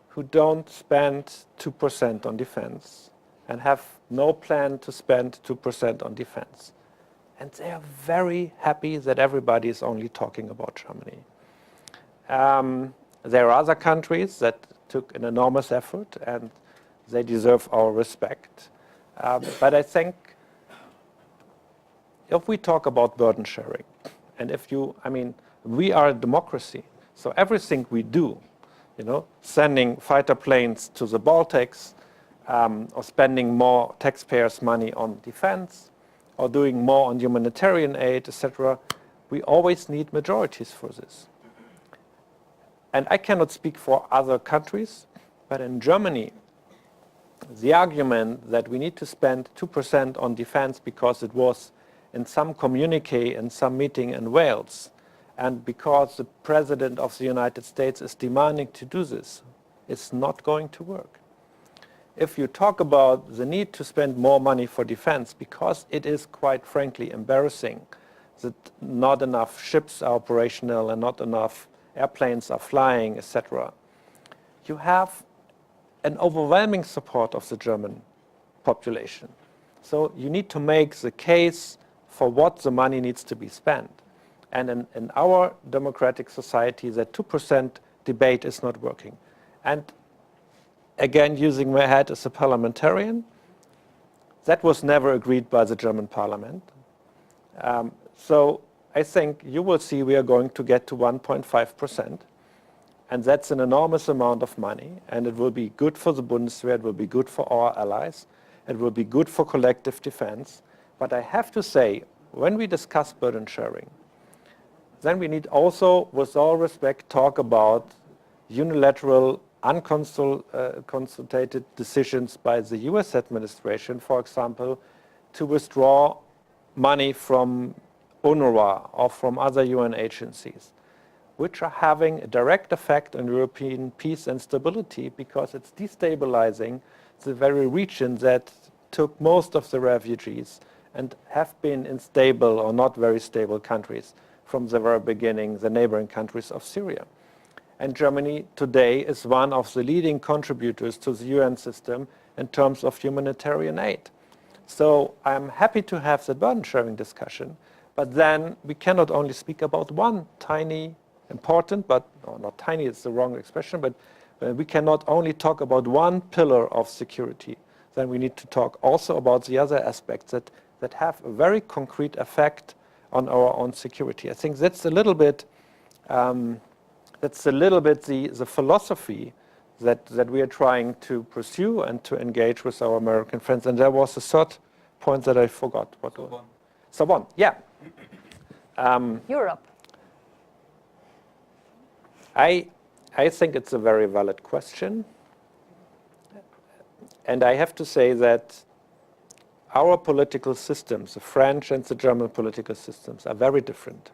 who don't spend 2% on defense and have no plan to spend 2% on defense. And they are very happy that everybody is only talking about Germany. There are other countries that took an enormous effort, and they deserve our respect. But I think if we talk about burden sharing, and we are a democracy, so everything we do, sending fighter planes to the Baltics, or spending more taxpayers' money on defense, or doing more on humanitarian aid, etc., we always need majorities for this. And I cannot speak for other countries, but in Germany, the argument that we need to spend 2% on defense because it was in some communique, in some meeting in Wales, And because the President of the United States is demanding to do this, it's not going to work. If you talk about the need to spend more money for defense, because it is quite frankly embarrassing that not enough ships are operational and not enough airplanes are flying, etc., you have an overwhelming support of the German population. So you need to make the case for what the money needs to be spent. And in our democratic society, that 2% debate is not working. And again, using my hat as a parliamentarian, that was never agreed by the German parliament. So I think you will see we are going to get to 1.5%. And that's an enormous amount of money. And it will be good for the Bundeswehr. It will be good for our allies. It will be good for collective defense. But I have to say, when we discuss burden sharing, then we need also, with all respect, talk about unilateral, unconsulted decisions by the US administration, for example, to withdraw money from UNRWA or from other UN agencies, which are having a direct effect on European peace and stability because it's destabilizing the very region that took most of the refugees and have been in stable or not very stable countries from the very beginning, the neighboring countries of Syria. And Germany today is one of the leading contributors to the UN system in terms of humanitarian aid. So I'm happy to have the burden sharing discussion, but then we cannot only speak about one tiny, important, but no, not tiny, it's the wrong expression, but we cannot only talk about one pillar of security. Then we need to talk also about the other aspects that have a very concrete effect on our own security. I think that's a little bit the philosophy that we are trying to pursue and to engage with our American friends. And there was a third point that I forgot. What was Sorbonne, yeah. Europe. I think it's a very valid question. And I have to say that our political systems, the French and the German political systems, are very different.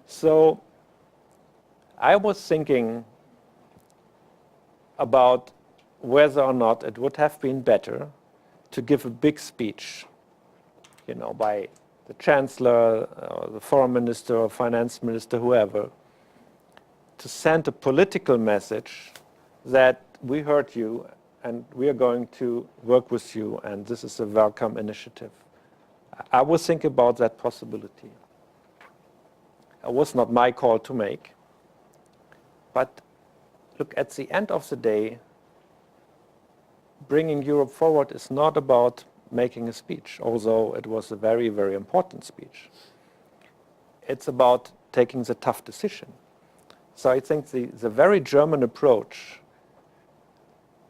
So I was thinking about whether or not it would have been better to give a big speech, by the chancellor, or the foreign minister, or finance minister, whoever, to send a political message that we heard you and we are going to work with you, and this is a welcome initiative. I was thinking about that possibility. It was not my call to make. But look, at the end of the day, bringing Europe forward is not about making a speech, although it was a very, very important speech. It's about taking the tough decision. So I think the very German approach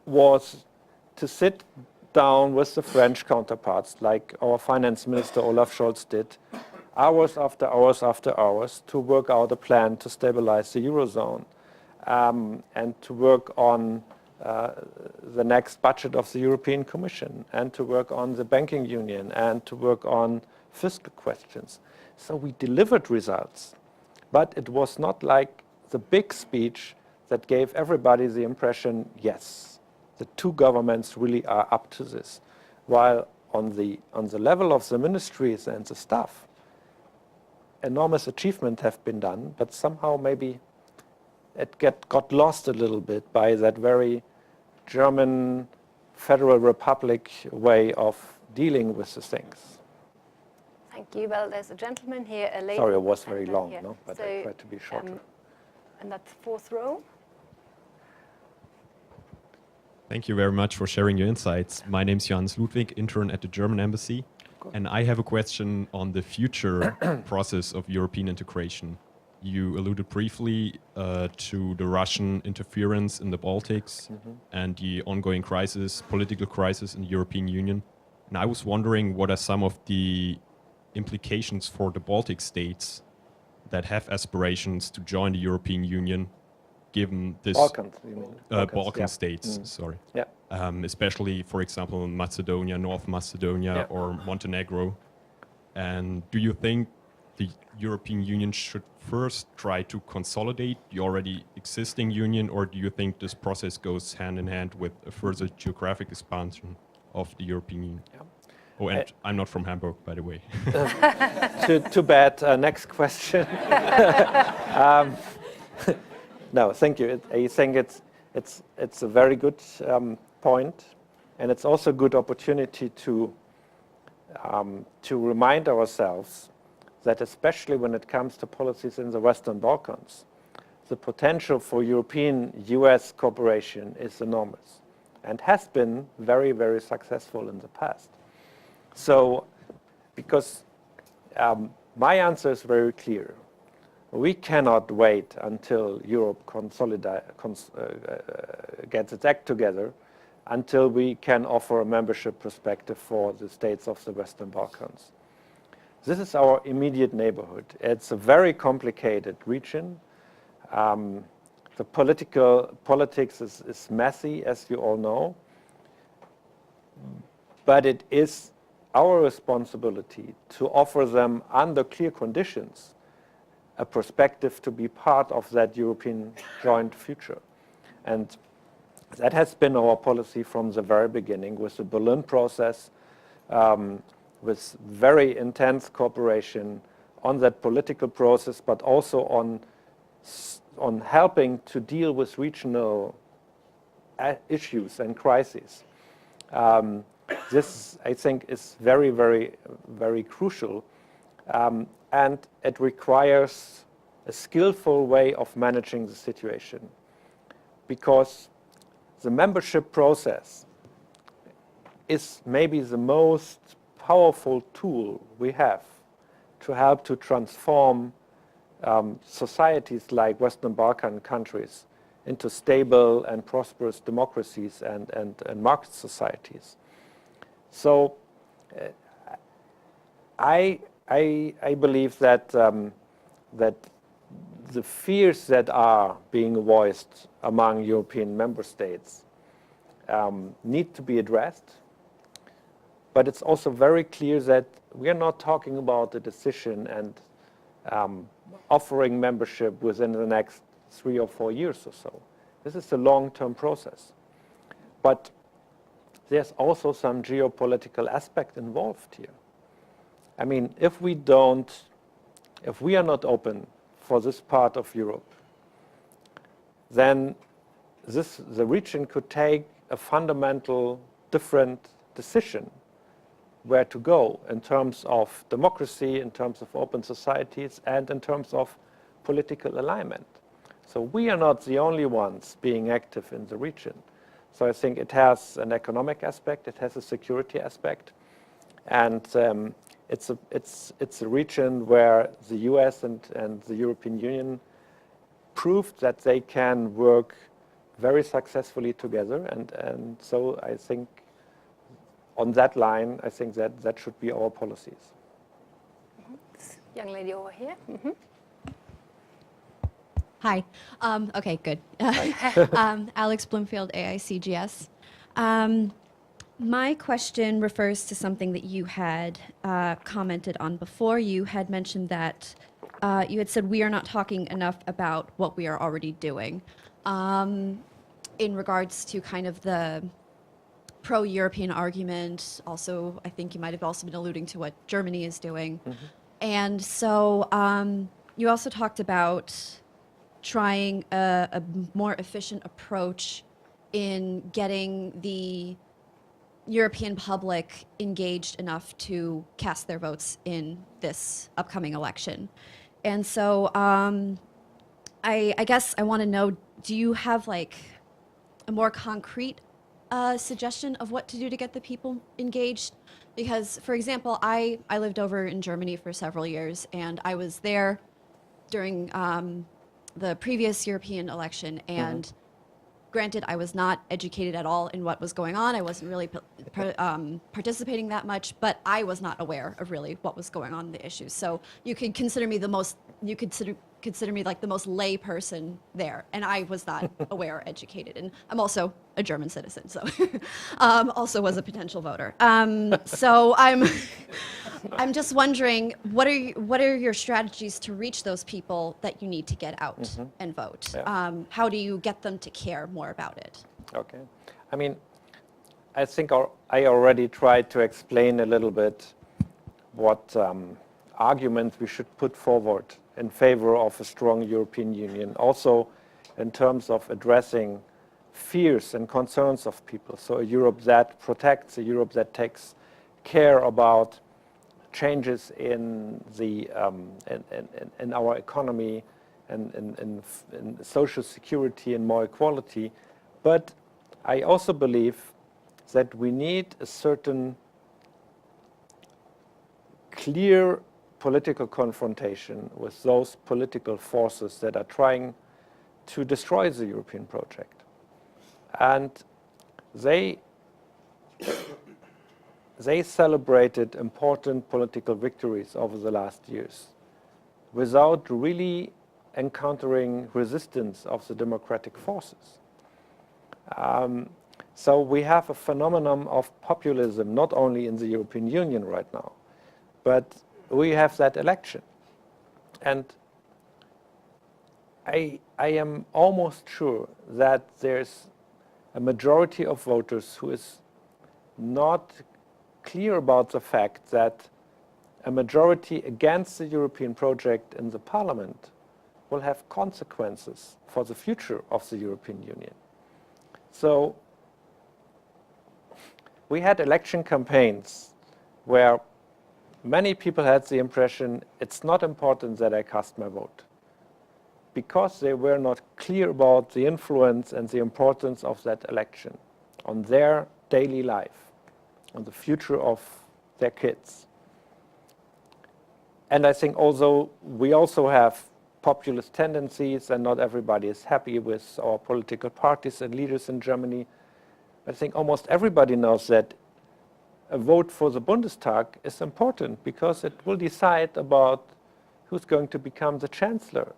was to sit down with the French counterparts, like our finance minister Olaf Scholz did, hours after hours after hours, to work out a plan to stabilize the Eurozone and to work on the next budget of the European Commission and to work on the banking union and to work on fiscal questions. So we delivered results, but it was not like the big speech that gave everybody the impression, yes, the two governments really are up to this. While on the level of the ministries and the staff, enormous achievements have been done, but somehow maybe it got lost a little bit by that very German Federal Republic way of dealing with the things. Thank you. Well, there's a gentleman here, a lady. Sorry, it was very and long, here. no? But So, I tried to be shorter. And that's fourth row. Thank you very much for sharing your insights. My name is Johannes Ludwig, intern at the German Embassy. And I have a question on the future process of European integration. You alluded briefly to the Russian interference in the Baltics and the ongoing political crisis in the European Union. And I was wondering, what are some of the implications for the Baltic states that have aspirations to join the European Union, given this Balkans, you mean? Balkan yeah. states, sorry. Yeah. Especially, for example, Macedonia, North Macedonia, Yeah. or Montenegro. And do you think the European Union should first try to consolidate the already existing union, or do you think this process goes hand in hand with a further geographic expansion of the European Union? Yeah. Oh, and I'm not from Hamburg, by the way. Too bad. Next question. No, thank you. I think it's a very good point, and it's also a good opportunity to remind ourselves that, especially when it comes to policies in the Western Balkans, the potential for European-US cooperation is enormous and has been very, very successful in the past. So, because my answer is very clear. We cannot wait until Europe gets its act together until we can offer a membership perspective for the states of the Western Balkans. This is our immediate neighborhood. It's a very complicated region. The politics is messy, as you all know. But it is our responsibility to offer them, under clear conditions, a perspective to be part of that European joint future. And that has been our policy from the very beginning, with the Berlin process, with very intense cooperation on that political process, but also on helping to deal with regional issues and crises. This, I think, is very, very, very crucial. And it requires a skillful way of managing the situation, because the membership process is maybe the most powerful tool we have to help to transform societies like Western Balkan countries into stable and prosperous democracies and market societies. So I believe that that the fears that are being voiced among European member states need to be addressed. But it's also very clear that we are not talking about a decision and offering membership within the next 3 or 4 years or so. This is a long-term process. But there's also some geopolitical aspect involved here. I mean, if we are not open for this part of Europe, then the region could take a fundamental different decision where to go in terms of democracy, in terms of open societies, and in terms of political alignment. So we are not the only ones being active in the region. So I think it has an economic aspect, it has a security aspect, and it's a region where the US and the European Union proved that they can work very successfully together, and so I think on that line, I think that should be our policies. Young lady over here. Mm-hmm. Hi. Okay, good. Alex Bloomfield, AICGS. My question refers to something that you had commented on before. You had mentioned that you had said we are not talking enough about what we are already doing in regards to kind of the pro-European argument. Also, I think you might have also been alluding to what Germany is doing. Mm-hmm. And so you also talked about trying a more efficient approach in getting the European public engaged enough to cast their votes in this upcoming election. And so I guess I want to know, do you have like a more concrete suggestion of what to do to get the people engaged? Because, for example, I lived over in Germany for several years, and I was there during the previous European election, and granted, I was not educated at all in what was going on. I wasn't really participating that much, but I was not aware of really what was going on in the issues. So you could consider me consider me like the most lay person there, and I was not aware or educated. And I'm also a German citizen, so also was a potential voter. So I'm just wondering, what are your strategies to reach those people that you need to get out and vote? Yeah. How do you get them to care more about it? Okay. I mean, I think I already tried to explain a little bit what arguments we should put forward in favor of a strong European Union, also in terms of addressing fears and concerns of people. So a Europe that protects, a Europe that takes care about changes in the in our economy and in social security and more equality. But I also believe that we need a certain clear political confrontation with those political forces that are trying to destroy the European project. And they celebrated important political victories over the last years without really encountering resistance of the democratic forces. So we have a phenomenon of populism, not only in the European Union right now, but we have that election. And I am almost sure that there's a majority of voters who is not clear about the fact that a majority against the European project in the Parliament will have consequences for the future of the European Union. So we had election campaigns where many people had the impression it's not important that I cast my vote, because they were not clear about the influence and the importance of that election on their daily life, on the future of their kids. And I think although we also have populist tendencies and not everybody is happy with our political parties and leaders in Germany, I think almost everybody knows that a vote for the Bundestag is important because it will decide about who's going to become the chancellor.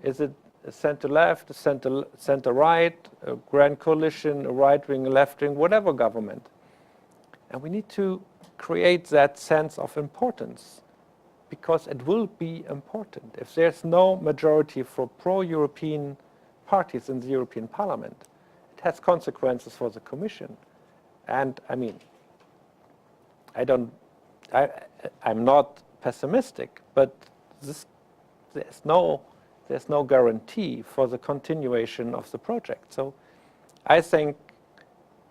Is it a center-left, a center-right, a grand coalition, a right-wing, a left-wing, whatever government? And we need to create that sense of importance because it will be important. If there's no majority for pro-European parties in the European Parliament, it has consequences for the Commission. And I mean, I'm not pessimistic, but there's no guarantee for the continuation of the project. So I think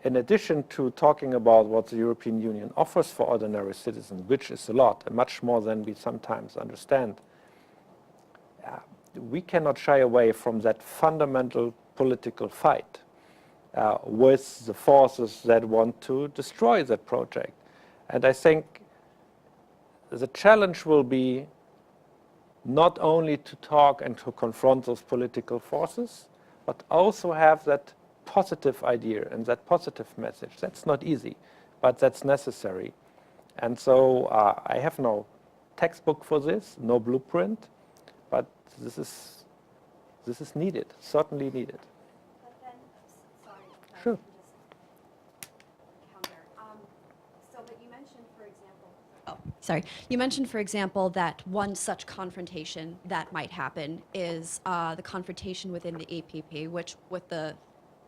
in addition to talking about what the European Union offers for ordinary citizens, which is a lot, and much more than we sometimes understand, we cannot shy away from that fundamental political fight with the forces that want to destroy that project. And I think the challenge will be not only to talk and to confront those political forces, but also have that positive idea and that positive message. That's not easy, but that's necessary. And so I have no textbook for this, no blueprint, but this is needed, certainly needed. But then, sorry. Sure. You mentioned, for example, that one such confrontation that might happen is the confrontation within the EPP, which with the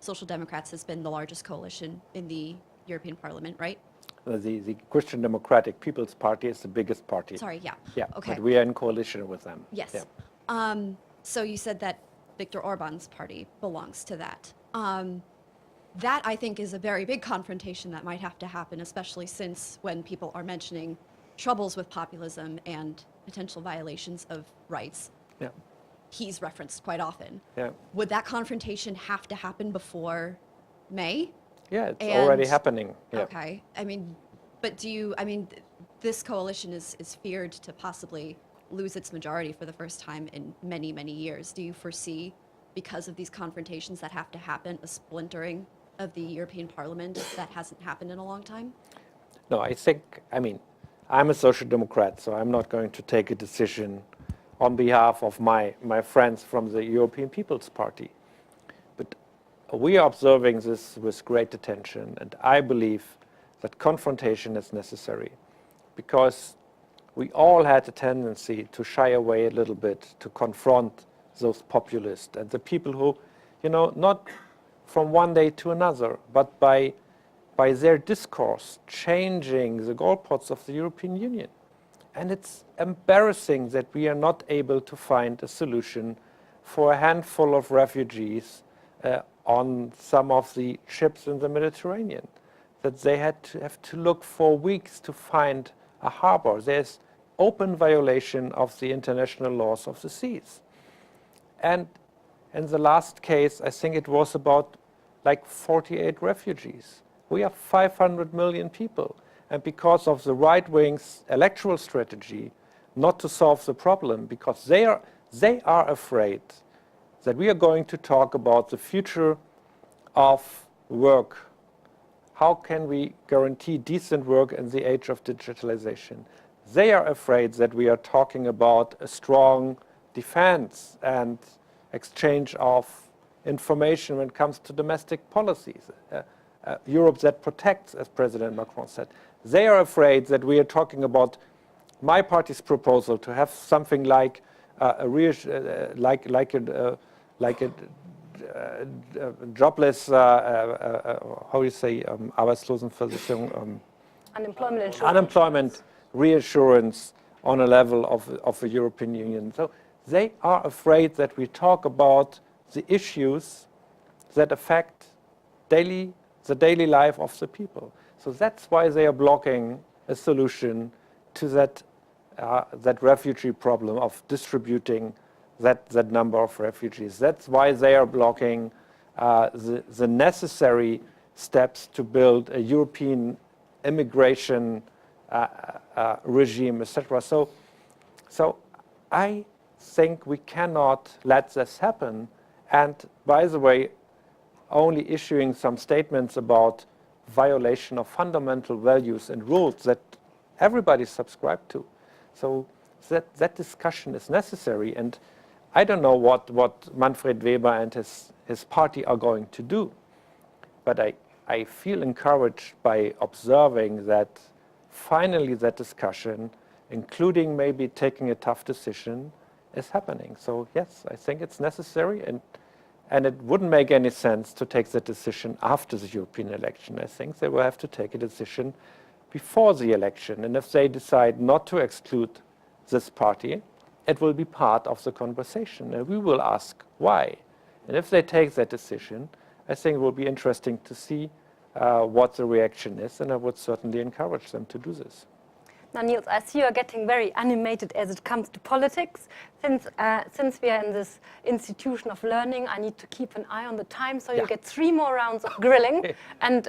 Social Democrats has been the largest coalition in the European Parliament, right? The Christian Democratic People's Party is the biggest party. Sorry, yeah. Yeah, okay. but we are in coalition with them. Yes. Yeah. So you said that Viktor Orban's party belongs to that. That, I think, is a very big confrontation that might have to happen, especially since when people are mentioning troubles with populism and potential violations of rights, Yeah. he's referenced quite often. Yeah. Would that confrontation have to happen before May? Yeah, it's already happening. Yeah. Okay. I mean, but this coalition is feared to possibly lose its majority for the first time in many, many years. Do you foresee, because of these confrontations that have to happen, a splintering of the European Parliament that hasn't happened in a long time? No, I mean, I'm a social democrat, so I'm not going to take a decision on behalf of my friends from the European People's Party. But we are observing this with great attention, and I believe that confrontation is necessary because we all had a tendency to shy away a little bit, to confront those populists and the people who, not from one day to another, but by their discourse changing the goalposts of the European Union. And it's embarrassing that we are not able to find a solution for a handful of refugees on some of the ships in the Mediterranean, that they have to look for weeks to find a harbor. There's open violation of the international laws of the seas. And in the last case, I think it was about like 48 refugees. We are 500 million people. And because of the right wing's electoral strategy, not to solve the problem, because they are afraid that we are going to talk about the future of work. How can we guarantee decent work in the age of digitalization? They are afraid that we are talking about a strong defense and exchange of information when it comes to domestic policies. Europe that protects, as President Macron said. They are afraid that we are talking about my party's proposal to have something like a jobless, how do you say, Arbeitslosenversicherung, Unemployment insurance. unemployment reassurance on a level of the European Union. So they are afraid that we talk about the issues that affect the daily life of the people. So that's why they are blocking a solution to that refugee problem of distributing that number of refugees. That's why they are blocking the necessary steps to build a European immigration regime, etc. So I think we cannot let this happen. And by the way, only issuing some statements about violation of fundamental values and rules that everybody subscribed to. So that discussion is necessary. And I don't know what Manfred Weber and his party are going to do. But I feel encouraged by observing that finally that discussion, including maybe taking a tough decision, is happening. So yes, I think it's necessary. And it wouldn't make any sense to take that decision after the European election. I think they will have to take a decision before the election. And if they decide not to exclude this party, it will be part of the conversation. And we will ask why. And if they take that decision, I think it will be interesting to see what the reaction is. And I would certainly encourage them to do this. Now, Niels, I see you are getting very animated as it comes to politics. Since we are in this institution of learning, I need to keep an eye on the time, so you get 3 more rounds of grilling. And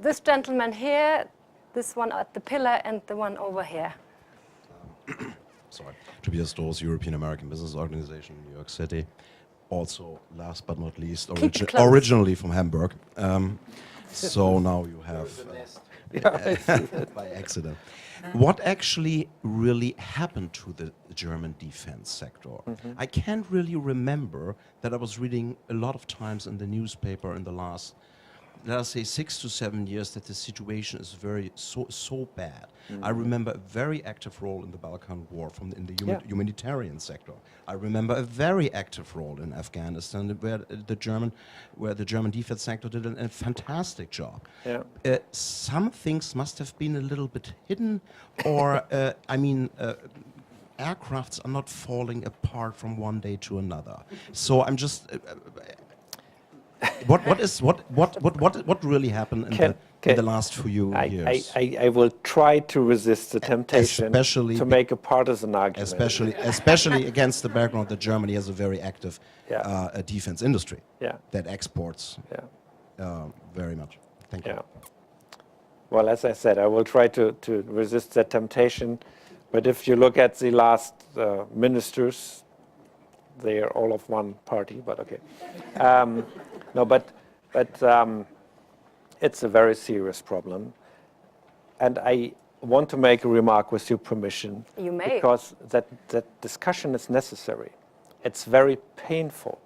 this gentleman here, this one at the pillar, and the one over here. Sorry. Tobias Doos, European American Business Organization, New York City. Also, last but not least, originally from Hamburg. So now you have... by accident. What actually really happened to the German defense sector? I can't really remember that I was reading a lot of times in the newspaper in the last, let us say, 6 to 7 years that the situation is so bad. I remember a very active role in the Balkan War in the humanitarian sector. I remember a very active role in Afghanistan where the German defense sector did a fantastic job. Some things must have been a little bit hidden, or aircrafts are not falling apart from one day to another. So I'm just. What really happened in the last few years? I will try to resist the temptation to make a partisan argument. Especially against the background that Germany has a very active defense industry that exports very much. Thank you. Well, as I said, I will try to resist that temptation. But if you look at the last ministers, they are all of one party, but okay. No, but it's a very serious problem. And I want to make a remark with your permission. You may. Because that discussion is necessary. It's very painful.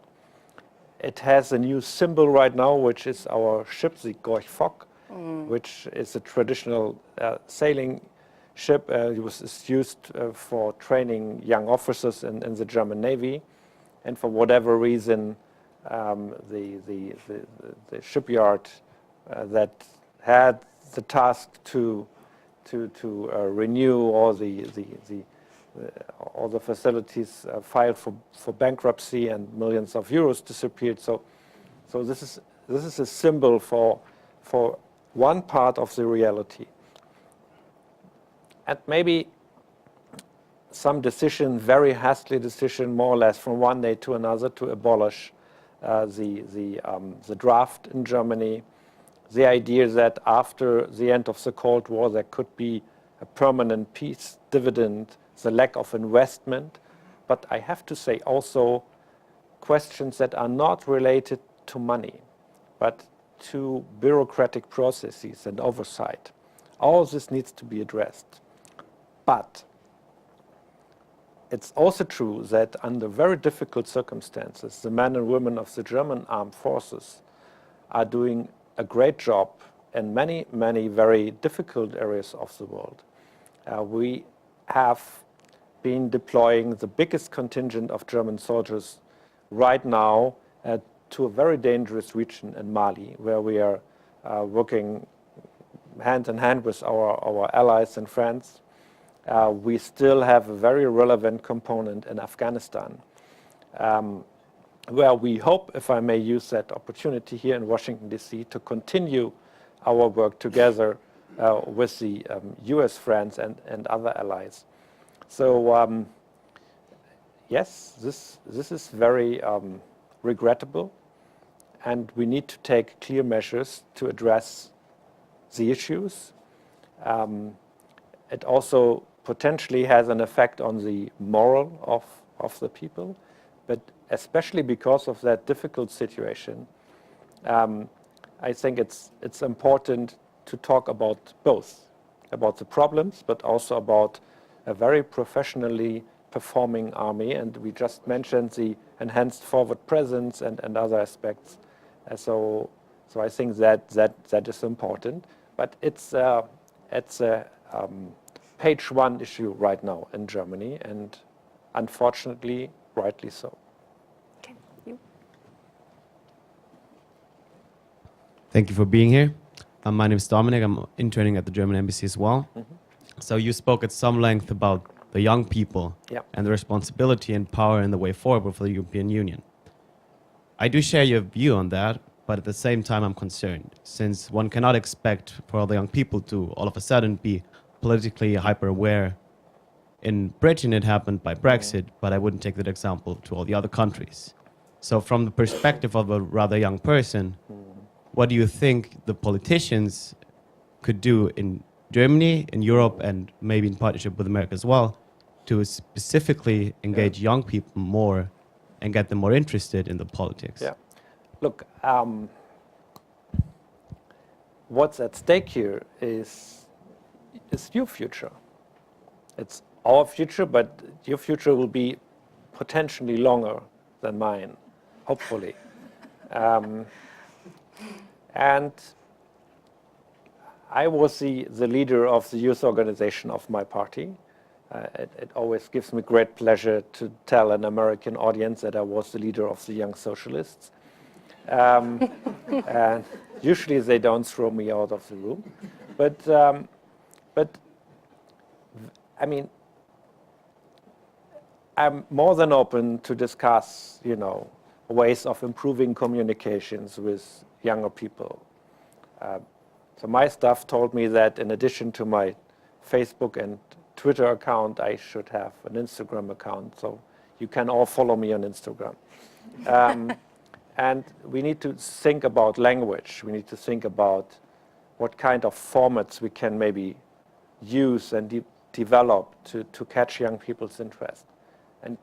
It has a new symbol right now, which is our ship, the Gorch Fock, which is a traditional sailing ship. It was used for training young officers in the German Navy, and for whatever reason, the shipyard that had the task to renew all the facilities filed for bankruptcy, and millions of euros disappeared. So this is a symbol for one part of the reality. And maybe some decision, very hastily decision, more or less from one day to another, to abolish the draft in Germany. The idea that after the end of the Cold War there could be a permanent peace dividend, the lack of investment, but I have to say also questions that are not related to money, but to bureaucratic processes and oversight. All this needs to be addressed. But it's also true that under very difficult circumstances, the men and women of the German armed forces are doing a great job in many, many very difficult areas of the world. We have been deploying the biggest contingent of German soldiers right now to a very dangerous region in Mali, where we are working hand in hand with our allies and friends. We still have a very relevant component in Afghanistan, where we hope, if I may use that opportunity here in Washington, D.C., to continue our work together with the US friends and other allies. So yes, this is very regrettable, and we need to take clear measures to address the issues. It also potentially has an effect on the moral of the people, but especially because of that difficult situation, I think it's important to talk about both, about the problems, but also about a very professionally performing army. And we just mentioned the enhanced forward presence and other aspects. So I think that is important. But it's a page one issue right now in Germany, and unfortunately, rightly so. Okay, you. Thank you for being here. My name is Dominic. I'm interning at the German embassy as well. Mm-hmm. So you spoke at some length about the young people and the responsibility and power and the way forward for the European Union. I do share your view on that, but at the same time I'm concerned, since one cannot expect for all the young people to all of a sudden be politically hyper-aware. In Britain it happened by Brexit, but I wouldn't take that example to all the other countries. So from the perspective of a rather young person, what do you think the politicians could do in Germany, in Europe, and maybe in partnership with America as well, to specifically engage young people more and get them more interested in the politics? Yeah. Look, what's at stake here is your future. It's our future, but your future will be potentially longer than mine, hopefully. And I was the leader of the youth organization of my party. It always gives me great pleasure to tell an American audience that I was the leader of the Young Socialists. And usually they don't throw me out of the room. But I mean, I'm more than open to discuss, ways of improving communications with younger people. So my staff told me that in addition to my Facebook and Twitter account, I should have an Instagram account. So you can all follow me on Instagram. And we need to think about language. We need to think about what kind of formats we can maybe use and develop to catch young people's interest. And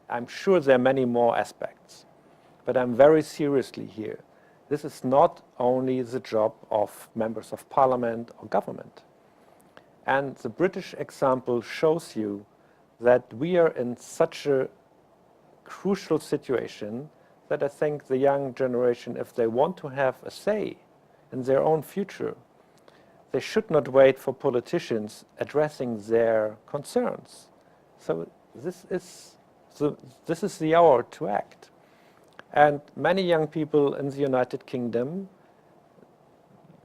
I'm sure there are many more aspects. But I'm very seriously here. This is not only the job of members of parliament or government. And the British example shows you that we are in such a crucial situation that I think the young generation, if they want to have a say in their own future, they should not wait for politicians addressing their concerns. So this is the hour to act. And many young people in the United Kingdom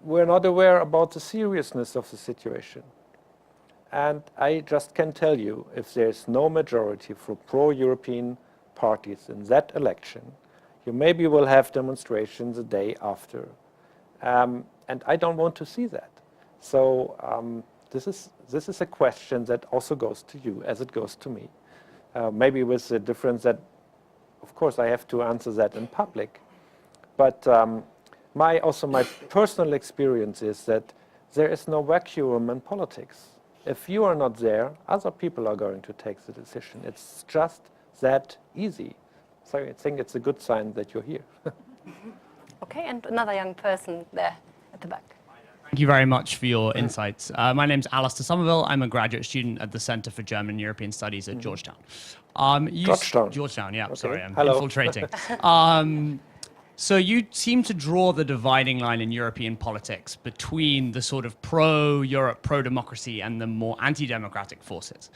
were not aware about the seriousness of the situation. And I just can tell you, if there's no majority for pro-European parties in that election, you maybe will have demonstrations the day after. And I don't want to see that. So this is a question that also goes to you, as it goes to me. Maybe with the difference that, of course, I have to answer that in public. But my personal experience is that there is no vacuum in politics. If you are not there, other people are going to take the decision. It's just that easy. So I think it's a good sign that you're here. Okay, and another young person there at the back. Thank you very much for your insights. My name's Alistair Somerville. I'm a graduate student at the Centre for German and European Studies at Georgetown. Georgetown, yeah, okay. Sorry, I'm infiltrating. So you seem to draw the dividing line in European politics between the sort of pro-Europe, pro-democracy and the more anti-democratic forces.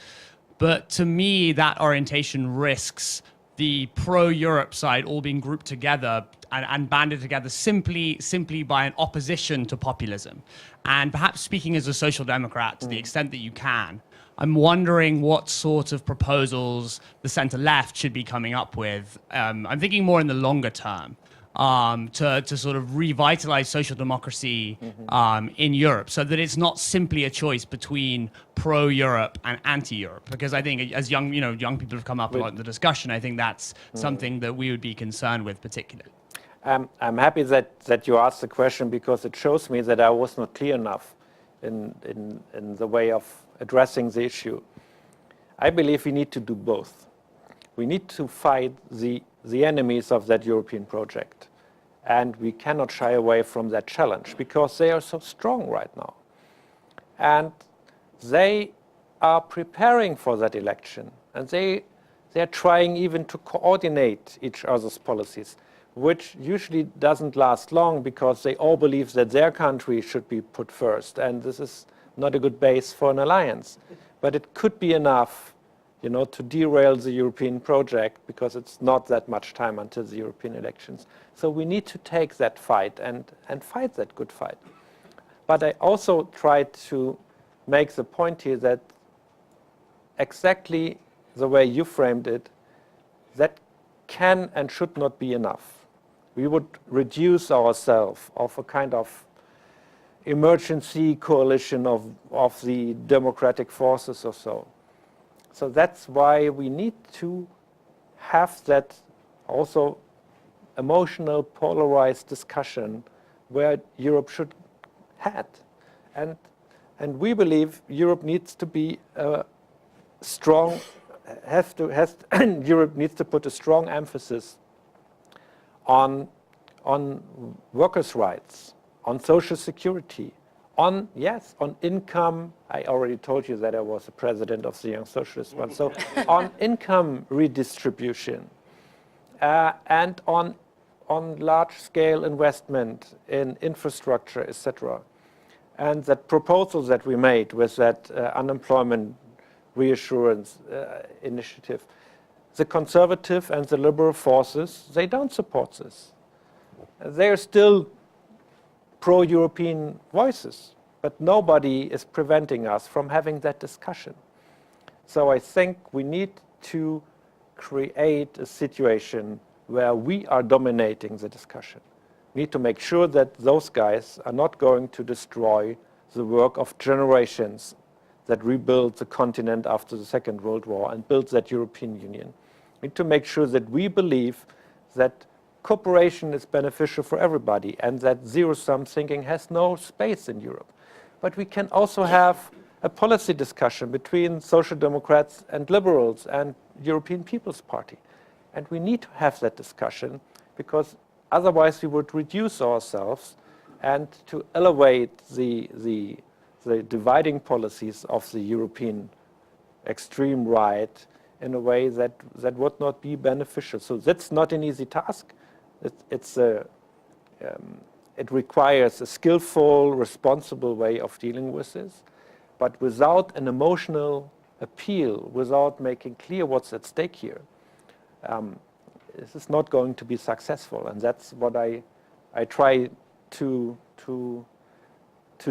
But to me, that orientation risks the pro-Europe side all being grouped together and banded together simply by an opposition to populism. And perhaps speaking as a social democrat to the extent that you can, I'm wondering what sort of proposals the centre-left should be coming up with. I'm thinking more in the longer term. To sort of revitalize social democracy in Europe, so that it's not simply a choice between pro-Europe and anti-Europe. Because I think, as young people have come up a lot in the discussion, I think that's something that we would be concerned with particularly. I'm happy that you asked the question, because it shows me that I was not clear enough in the way of addressing the issue. I believe we need to do both. We need to fight the enemies of that European project. And we cannot shy away from that challenge, because they are so strong right now. And they are preparing for that election. And they're trying even to coordinate each other's policies, which usually doesn't last long, because they all believe that their country should be put first. And this is not a good base for an alliance. But it could be enough to derail the European project, because it's not that much time until the European elections. So we need to take that fight and fight that good fight. But I also tried to make the point here that exactly the way you framed it, that can and should not be enough. We would reduce ourselves of a kind of emergency coalition of the democratic forces or so. So that's why we need to have that also emotional, polarized discussion where Europe should head. And we believe Europe needs to be strong, Europe needs to put a strong emphasis on workers' rights, on social security, on income. I already told you that I was the president of the Young Socialist one. So on income redistribution and on large-scale investment in infrastructure, etc. And that proposal that we made with that unemployment reassurance initiative, the conservative and the liberal forces, they don't support this. They are still pro-European voices, but nobody is preventing us from having that discussion. So I think we need to create a situation where we are dominating the discussion. We need to make sure that those guys are not going to destroy the work of generations that rebuilt the continent after the Second World War and built that European Union. We need to make sure that we believe that cooperation is beneficial for everybody and that zero-sum thinking has no space in Europe. But we can also have a policy discussion between social democrats and liberals and European People's Party. And we need to have that discussion, because otherwise we would reduce ourselves and to elevate the dividing policies of the European extreme right in a way that would not be beneficial. So that's not an easy task. It's a it requires a skillful, responsible way of dealing with this. But without an emotional appeal, without making clear what's at stake here, this is not going to be successful. And that's what I try to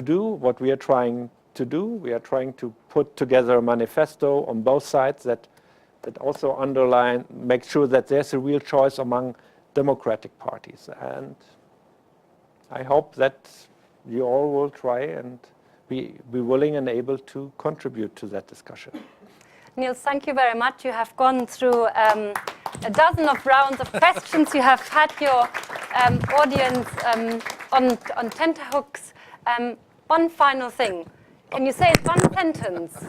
do, what we are trying to do. We are trying to put together a manifesto on both sides that also make sure that there's a real choice among democratic parties. And I hope that you all will try and be willing and able to contribute to that discussion. Niels, thank you very much. You have gone through a dozen of rounds of questions. You have had your audience on tenterhooks. One final thing. Can you say in one sentence?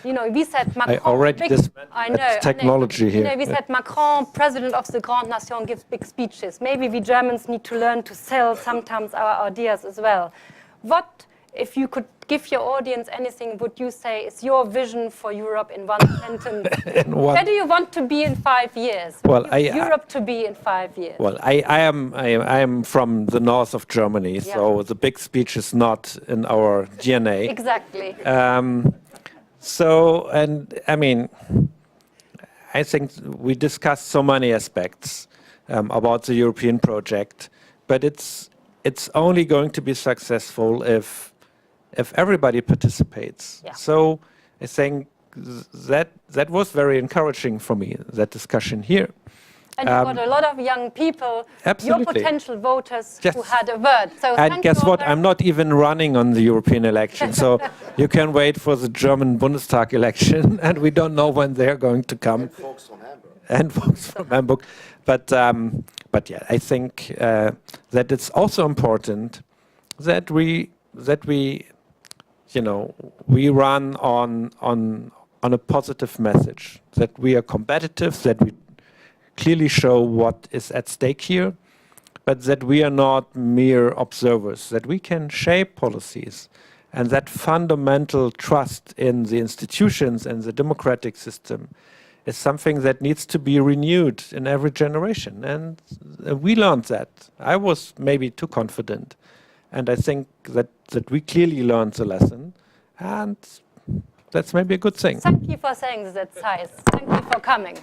You know, we said Macron. I already dismantled technology here. You know, we said Macron, president of the Grande Nation, gives big speeches. Maybe we Germans need to learn to sell sometimes our ideas as well. What, if you could give your audience anything, would you say is your vision for Europe in one sentence? Where do you want to be in 5 years? Well, Europe to be in 5 years? Well, I am from the north of Germany, so the big speech is not in our DNA. Exactly. So, and I mean, I think we discussed so many aspects about the European project, but it's only going to be successful if everybody participates. Yeah. So I think that was very encouraging for me, that discussion here. And you got a lot of young people, absolutely. Your potential voters, yes. Who had a word. So and guess what? I'm not even running on the European election. So you can wait for the German Bundestag election, and we don't know when they're going to come. And folks from Hamburg. And folks from Hamburg. But yeah, I think that it's also important that we you know, we run on a positive message, that we are competitive, that we clearly show what is at stake here, but that we are not mere observers, that we can shape policies, and that fundamental trust in the institutions and the democratic system is something that needs to be renewed in every generation. And we learned that. I was maybe too confident, and I think that we clearly learned the lesson, and that's maybe a good thing. Thank you for saying this at SAIS. Thank you for coming.